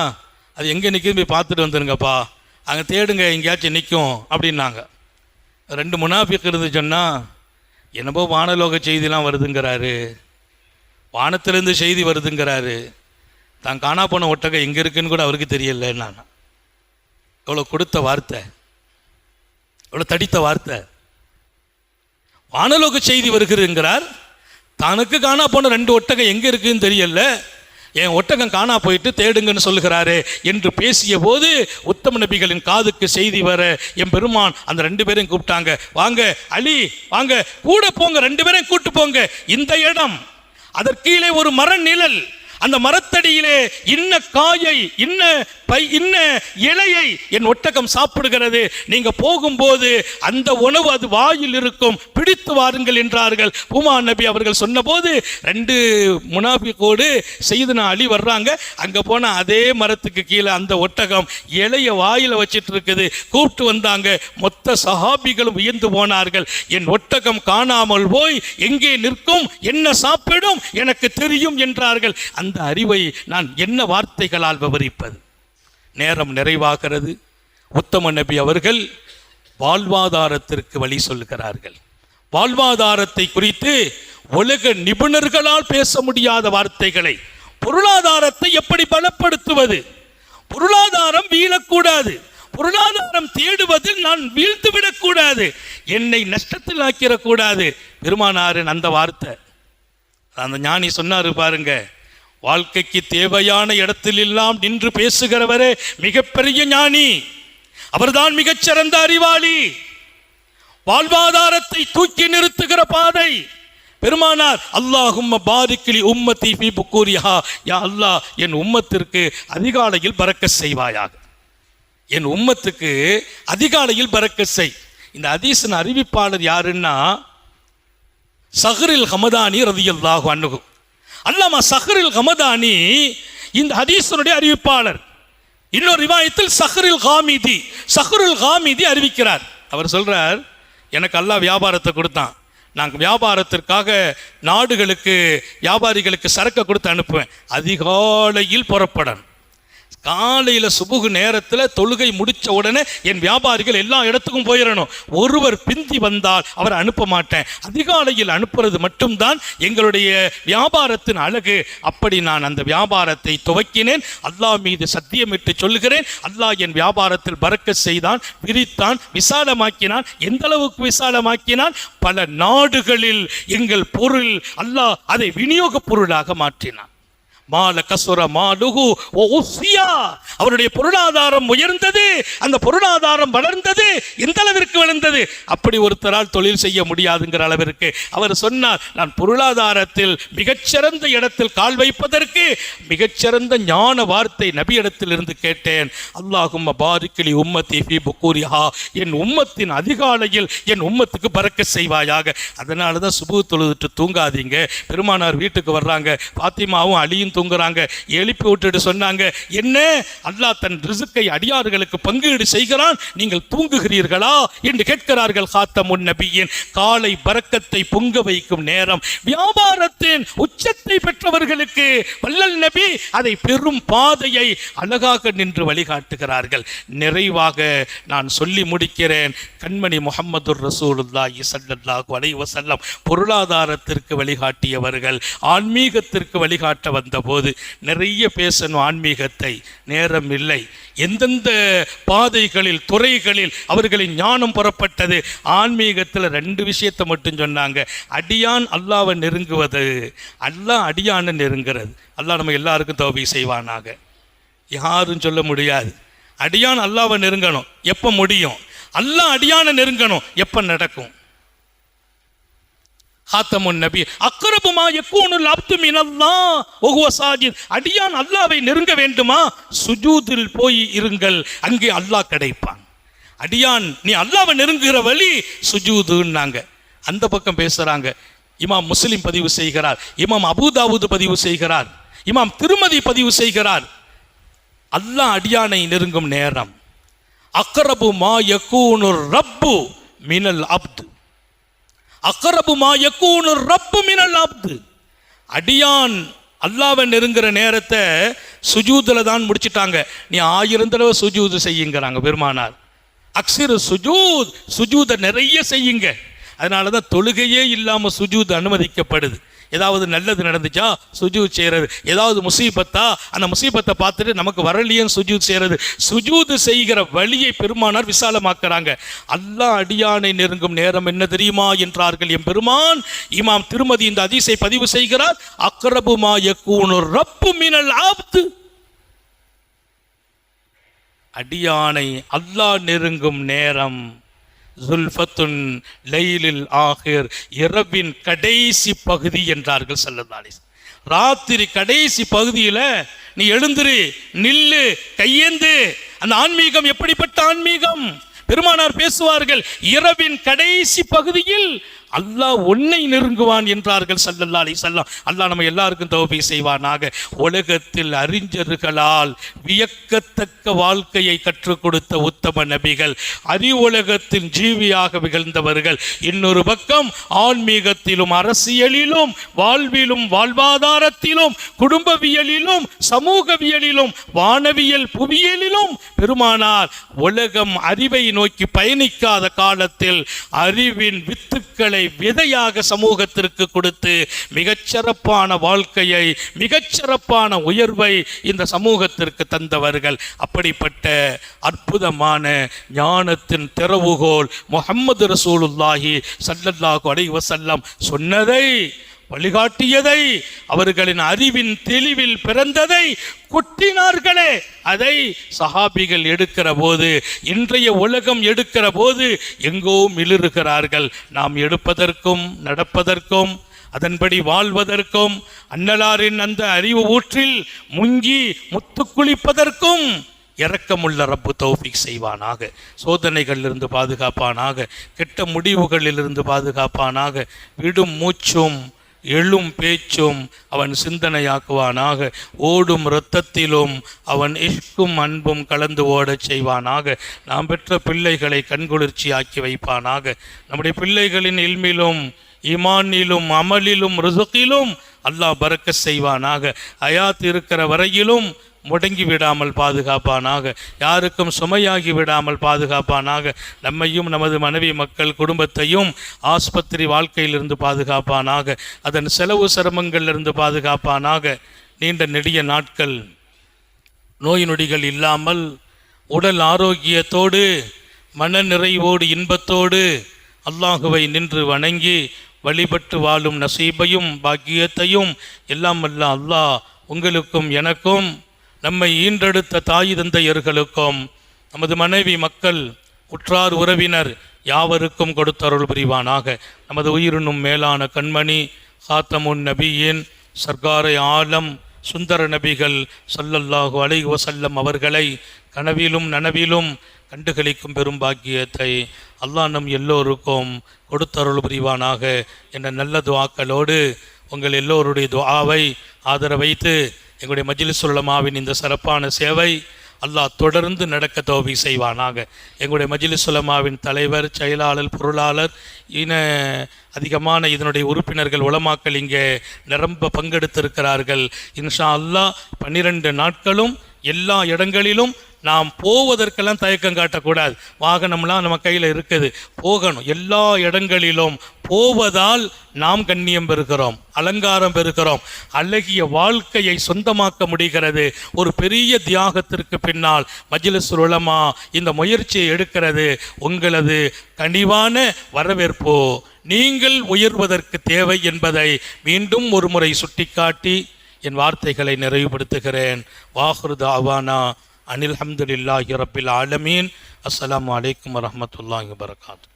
அது எங்கே நிற்குது போய் பார்த்துட்டு வந்துருங்கப்பா, அங்கே தேடுங்க, எங்கேயாச்சும் நிற்கும் அப்படின்னாங்க. 2 முனாஃபிக் இருந்து சொன்னால், என்னப்போ வானலோக செய்திலாம் வருதுங்கிறாரு, வானத்திலேருந்து செய்தி வருதுங்கிறாரு, தான் காணா போன ஒட்டகம் எங்கே இருக்குன்னு கூட அவருக்கு தெரியல. நான் எவ்வளோ கொடுத்த வார்த்தை, எவ்வளோ தடித்த வார்த்தை. வானலோக செய்தி வருகிறதுங்கிறார், தனக்கு காணா போன 2 ஒட்டகம் எங்கே இருக்குன்னு தெரியல, என் ஒட்டகம் காணா போயிட்டு தேடுங்கன்னு சொல்லுகிறாரு என்று பேசிய போது உத்தம நபிகளின் காதுக்கு செய்தி வர என் பெருமான் அந்த 2 பேரையும் கூப்பிட்டாங்க. வாங்க அலி, வாங்க கூட போங்க, 2 பேரையும் கூட்டு போங்க. இந்த இடம், அதற்கீழே ஒரு மர நிழல், அந்த மரத்தடியிலே இன்ன காயை, இன்ன இலையை என் ஒட்டகம் சாப்பிடுகிறது, நீங்க போகும்போது அந்த உணவு அது வாயில் இருக்கும், பிடித்து வாருங்கள் என்றார்கள். உமார் நபி அவர்கள் சொன்னபோது 2 முனாஃபிகோடு செய்தனா அலி வர்றாங்க. அங்க போன அதே மரத்துக்கு கீழே அந்த ஒட்டகம் இலைய வாயில வச்சிட்டு இருக்குது. கூப்பிட்டு வந்தாங்க. மொத்த சஹாபிகளும் வியந்து போனார்கள். என் ஒட்டகம் காணாமல் போய் எங்கே நிற்கும், என்ன சாப்பிடும் எனக்கு தெரியும் என்றார்கள். அந்த அறிவை நான் என்ன வார்த்தைகளால் விவரிப்பது? நேரம் நிறைவாகிறது. உத்தம நபி அவர்கள் வாழ்வாதாரத்திற்கு வழி சொல்கிறார்கள். வாழ்வாதாரத்தை குறித்து உலக நிபுணர்களால் பேச முடியாத வார்த்தைகளை, பொருளாதாரத்தை எப்படி பலப்படுத்துவது, பொருளாதாரம் வீழக்கூடாது, பொருளாதாரம் தேடுவதில் நான் வீழ்த்து விடக்கூடாது, என்னை நஷ்டத்தில் ஆக்கிடக்கூடாது. பெருமானாரின் அந்த வார்த்தை, அந்த ஞானி சொன்னாரு பாருங்க, வாழ்க்கைக்கு தேவையான இடத்தில் எல்லாம் நின்று பேசுகிறவரே மிகப்பெரிய ஞானி, அவர்தான் மிகச்சிறந்த அறிவாளி. வாழ்வாதாரத்தை தூக்கி நிறுத்துகிற பாதை பெருமானார். அல்லாஹும்ம பாரிக் லி உம்மத்தி ஃபீ புக்கூரிஹா, யா அல்லாஹ் என் உம்மத்திற்கு அதிகாலையில் பரக்கத் செய்வாயாக, என் உம்மத்துக்கு அதிகாலையில் பரக்கத் செய். இந்த ஹதீஸின் அறிவிப்பாளர் யாருன்னா ஸஹ்ருல் ஹமதானி ரலியல்லாஹு அன்ஹு. அல்லாமா ஸஹ்ருல் ஹமதானி இந்த ஹதீஸினுடைய அறிவிப்பாளர். இன்னொரு ரிவாயத்தில் ஸஹ்ருல் காமிதி, ஸஹ்ருல் காமிதி அறிவிக்கிறார். அவர் சொல்றார், எனக்கு அல்லாஹ் வியாபாரத்தை கொடுத்தான், நாங்கள் வியாபாரத்திற்காக நாடுகளுக்கு வியாபாரிகளுக்கு சரக்கை கொடுத்து அனுப்புவேன். அதிகாலையில் புறப்படணும். காலையில் சுபுகு நேரத்தில் தொழுகை முடித்த உடனே என் வியாபாரிகள் எல்லா இடத்துக்கும் போயிடணும். ஒருவர் பிந்தி வந்தால் அவரை அனுப்ப மாட்டேன். அதிகாலையில் அனுப்புறது மட்டும்தான் எங்களுடைய வியாபாரத்தின் அழகு. அப்படி நான் அந்த வியாபாரத்தை துவக்கினேன். அல்லாஹ் மீது சத்தியமிட்டு சொல்லுகிறேன், அல்லாஹ் என் வியாபாரத்தில் பரக்கத் செய்தான், விரித்தான், விசாலமாக்கினான். எந்த அளவுக்கு விசாலமாக்கினான்? பல நாடுகளில் எங்கள் பொருள் அல்லாஹ் அதை விநியோக பொருளாக மாற்றினான். மால கசுர மாலுகு ஓ உஸ்ஸியா, அவருடைய பொருளாதாரம் உயர்ந்தது, அந்த பொருளாதாரம் வளர்ந்தது. எந்த அளவிற்கு வளர்ந்தது? அப்படி ஒருத்தரால் தொழில் செய்ய முடியாதுங்கிற அளவிற்கு. அவர் சொன்னார், நான் பொருளாதாரத்தில் மிகச்சிறந்த இடத்தில் கால் வைப்பதற்கு மிகச்சிறந்த ஞான வார்த்தை நபியிடத்தில் இருந்து கேட்டேன். அல்லாஹும்ம பாரிக் லி உம்மத்தி ஃபீ புக்கூரிஹா, என் உம்மத்தின் அதிகாலையில் என் உம்மத்துக்கு பரக்கத் செய்வாயாக. அதனால தான் சுபு தொழுதுட்டு தூங்காதீங்க. பெருமானார் வீட்டுக்கு வர்றாங்க, பாத்திமாவும் அலியும் தூங்குறாங்க. எழுப்பி விட்டுட்டு சொன்னாங்க, என்ன அல்லாஹ் தன் ரிஸ்கை அடியார்களுக்கு பங்கீடு செய்கிறான், நீங்கள் தூங்குகிறீர்களா என்று கேட்கிறார்கள். காத்தமுன் நபியின் காலை பரக்கத்தை பொங்க வைக்கும் நேரம், வியாபாரத்தின் உச்சத்தை பெற்றவர்கள் அவர்களுக்கு வல்லல் நபி அதை பெரும் பாதையை அழகாக நின்று வழிகாட்டுகிறார்கள். நிறைவாக நான் சொல்லி முடிக்கிறேன். கண்மணி முஹம்மதுர் ரசூலுல்லாஹி ஸல்லல்லாஹு அலைஹி வஸல்லம் பொருளாதாரத்திற்கு வழிகாட்டியவர்கள். ஆன்மீகத்திற்கு வழிகாட்ட வந்தபோது நிறைய பேசணும் ஆன்மீகத்தை, நேரம் இல்லை. எந்தெந்த பாதைகளில் துறைகளில் அவர்களின் ஞானம் புறப்பட்டது. ஆன்மீகத்தில் 2 விஷயத்தை மட்டும் சொன்னாங்க. அடியான் அல்லாஹ்வை நெருங்குவது, அல்லாஹ் அடியானை நெருங்கிறது. அல்லாஹ் நம்ம எல்லாருக்கும் தௌபீக் செய்வானாக. யாரும் சொல்ல முடியாது. அடியான் அல்லாஹ்வை நெருங்கணும், எப்போ முடியும்? அல்லாஹ் அடியானை நெருங்கணும், எப்போ நடக்கும்? ஹாத்தமுன் நபி அக்ரபு மா யகூனுல் அப்து மினல்லாஹ் வ ஹுவ சாஜித். அடியான் அல்லாஹ்வை நெருங்க வேண்டுமா? சுஜூதில் போய் இருங்கள், அங்கே அல்லாஹ் கிடைப்பான். அடியான் நீ அல்லாஹ்வை நெருங்குகிற வழி சுஜூதுன்னாங்க. அந்த பக்கம் பேசுறாங்க. இமாம் முஸ்லிம் பதிவு செய்கிறார், இமாம் அபூதாவூத் பதிவு செய்கிறார், இமாம் திருமதி பதிவு செய்கிறார். அல்லாஹ் அடியானை நெருங்கும் நேரம் அக்ரபு மா யகூனுர் ரப்பு மினல் அப்து. அக்ரபு மா யகூனுர் ரப்பு மினல் அப்து. அடியான் அல்லாஹ்வை நெருங்குற நேரத்தை சுஜூதுல தான் முடிச்சிட்டாங்க. நீ 1000 தடவை சுஜூது செய்யுங்கிறாங்க பெருமானார். அக்ஸிரு சுஜூத், சுஜூதை நிறைய செய்யுங்க. அதனால தான் தொழுகையே இல்லாமல் சுஜூத் அனுமதிக்கப்படுது. ஏதாவது நல்லது நடந்துச்சா சுஜூத் செய்கிறது, ஏதாவது முசீபத்தா அந்த முசீபத்தை பார்த்துட்டு நமக்கு வரலையேன்னு சுஜூத் செய்கிறது. சுஜூத் செய்கிற வழியை பெருமானார் விசாலமாக்குறாங்க. அல்லாஹ் அடியானை நெருங்கும் நேரம் என்ன தெரியுமா என்றார்கள் எம் பெருமான். இமாம் திருமதி இந்த ஹதீஸை பதிவு செய்கிறார். அக்ரபு மா யகூனுர் ரப்பு மினல் அப்து. அடியானை அல்லாஹ் நெருங்கும் நேரம் ஜுல்ஃபத்துன் லைலில் ஆகிர், இரவின் கடைசி பகுதி என்றார்கள் ஸல்லல்லாஹு அலைஹி வஸல்லம். ராத்திரி கடைசி பகுதியில் நீ எழுந்திரு, நில்லு, கையேந்து. அந்த ஆன்மீகம் எப்படிப்பட்ட ஆன்மீகம்? பெருமானார் பேசுவார்கள், இரவின் கடைசி பகுதியில் அல்லாஹ் உன்னை நெருங்குவான் என்றார்கள் ஸல்லல்லாஹு அலைஹி வஸல்லம். அல்லாஹ் நம்ம எல்லாருக்கும் தௌபீக் செய்வானாக. உலகத்தில் அறிஞர்களால் வியக்கத்தக்க வாழ்க்கையை கற்றுக் கொடுத்த உத்தம நபிகள், அறிவுலகத்தின் ஜீவியாக விகழ்ந்தவர்கள். இன்னொரு பக்கம் ஆன்மீகத்திலும் அரசியலிலும் வாழ்விலும் வாழ்வாதாரத்திலும் குடும்பவியலிலும் சமூகவியலிலும் வானவியல் புவியியலிலும் பெருமானார் உலகம் அறிவை நோக்கி பயணிக்காத காலத்தில் அறிவின் வித்துக்களை விதையாக சமூகத்திற்கு கொடுத்து மிகச்சிறப்பான வாழ்க்கையை, மிகச்சிறப்பான உயர்வை இந்த சமூகத்திற்கு தந்தவர்கள். அப்படிப்பட்ட அற்புதமான ஞானத்தின் திறவுகோல் முஹம்மது ரசூலுல்லாஹி ஸல்லல்லாஹு அலைஹி வஸல்லம் சொன்னதை, வழிகாட்டியதை, அவர்களின் அறிவின் தெளிவில் பிறந்ததை கொட்டினார்களே, அதை சஹாபிகள் எடுக்கிற போது, இன்றைய உலகம் எடுக்கிற போது எங்கோ மிளிருகிறார்கள். நாம் எடுப்பதற்கும் நடப்பதற்கும் அதன்படி வாழ்வதற்கும் அன்னலாரின் அந்த அறிவு ஊற்றில் முங்கி முத்துக்குளிப்பதற்கும் இரக்கமுள்ள ரப்பு தௌஃபீக் செய்வானாக. சோதனைகளிலிருந்து பாதுகாப்பானாக, கெட்ட முடிவுகளிலிருந்து பாதுகாப்பானாக. விடும் மூச்சும் எழும் பேச்சும் அவன் சிந்தனையாக்குவானாக. ஓடும் இரத்தத்திலும் அவன் இஷ்கும் அன்பும் கலந்து ஓடச் செய்வானாக. நாம் பெற்ற பிள்ளைகளை கண்குளிர்ச்சியாக்கி வைப்பானாக. நம்முடைய பிள்ளைகளின் இல்மிலும் ஈமானிலும் அமலிலும் ரிசுகிலும் அல்லாஹ் பரக்கத் செய்வானாக. ஹயாத் இருக்கிற வரையிலும் முடங்கி விடாமல் பாதுகாப்பானாக. யாருக்கும் சுமையாகி விடாமல் பாதுகாப்பானாக. நம்மையும் நமது மனைவி மக்கள் குடும்பத்தையும் ஆஸ்பத்திரி வாழ்க்கையிலிருந்து பாதுகாப்பானாக. அதன் செலவு சிரமங்களிலிருந்து பாதுகாப்பானாக. நீண்ட நெடிய நாட்கள் நோய் நொடிகள் இல்லாமல் உடல் ஆரோக்கியத்தோடு மன நிறைவோடு இன்பத்தோடு அல்லாஹுவை நின்று வணங்கி வழிபட்டு வாழும் நசீபையும் பாக்கியத்தையும் எல்லாம் வல்ல அல்லாஹ் உங்களுக்கும் எனக்கும், நம்மை ஈன்றெடுத்த தாய் தந்தையர்களுக்கும், நமது மனைவி மக்கள் உற்றார் உறவினர் யாவருக்கும் கொடுத்தருள் புரிவானாக. நமது உயிரினும் மேலான கண்மணி ஹாத்தமுன் நபியின் சர்க்காரை ஆலம் சுந்தர நபிகள் ஸல்லல்லாஹு அலைஹி வஸல்லம் அவர்களை கனவிலும் நனவிலும் கண்டுகளிக்கும் பெரும் பாக்கியத்தை அல்லாஹ் நம் எல்லோருக்கும் கொடுத்தருள் புரிவானாக என்ற நல்ல துஆக்களோடு உங்கள் எல்லோருடைய துஆவை ஆதரவைத்து எங்களுடைய மஜ்லிஸ் உலமாவின் இந்த சிறப்பான சேவை அல்லாஹ் தொடர்ந்து நடக்க தௌஃபீக் செய்வானாக. எங்களுடைய மஜ்லிஸ் உலமாவின் தலைவர், செயலாளர், பொருளாளர், அதிகமான இதனுடைய உறுப்பினர்கள், உலமாக்கள் இங்கே நிரம்ப பங்கெடுத்திருக்கிறார்கள். இன்ஷா அல்லாஹ் 12 நாட்களும் எல்லா இடங்களிலும் நாம் போவதற்கெல்லாம் தயக்கம் காட்டக்கூடாது. வாகனம்லாம் நம்ம கையில் இருக்குது, போகணும். எல்லா இடங்களிலும் போவதால் நாம் கண்ணியம் பெறுகிறோம், அலங்காரம் பெறுகிறோம், அழகிய வாழ்க்கையை சொந்தமாக்க முடிகிறது. ஒரு பெரிய தியாகத்திற்கு பின்னால் மஜ்லிஸுல் உலமா இந்த முயற்சியை எடுக்கிறது. உங்களது கனிவான வரவேற்போ நீங்கள் உயர்வதற்கு தேவை என்பதை மீண்டும் ஒரு முறை சுட்டிக்காட்டி என் வார்த்தைகளை நிறைவுபடுத்துகிறேன். வாஹிரு தாவானா அனில் ஹம்துலில்லாஹி ரப்பில் ஆலமீன். அஸ்ஸலாமு அலைக்கும் வரஹ்மத்துல்லாஹி வபரகாத்துஹு.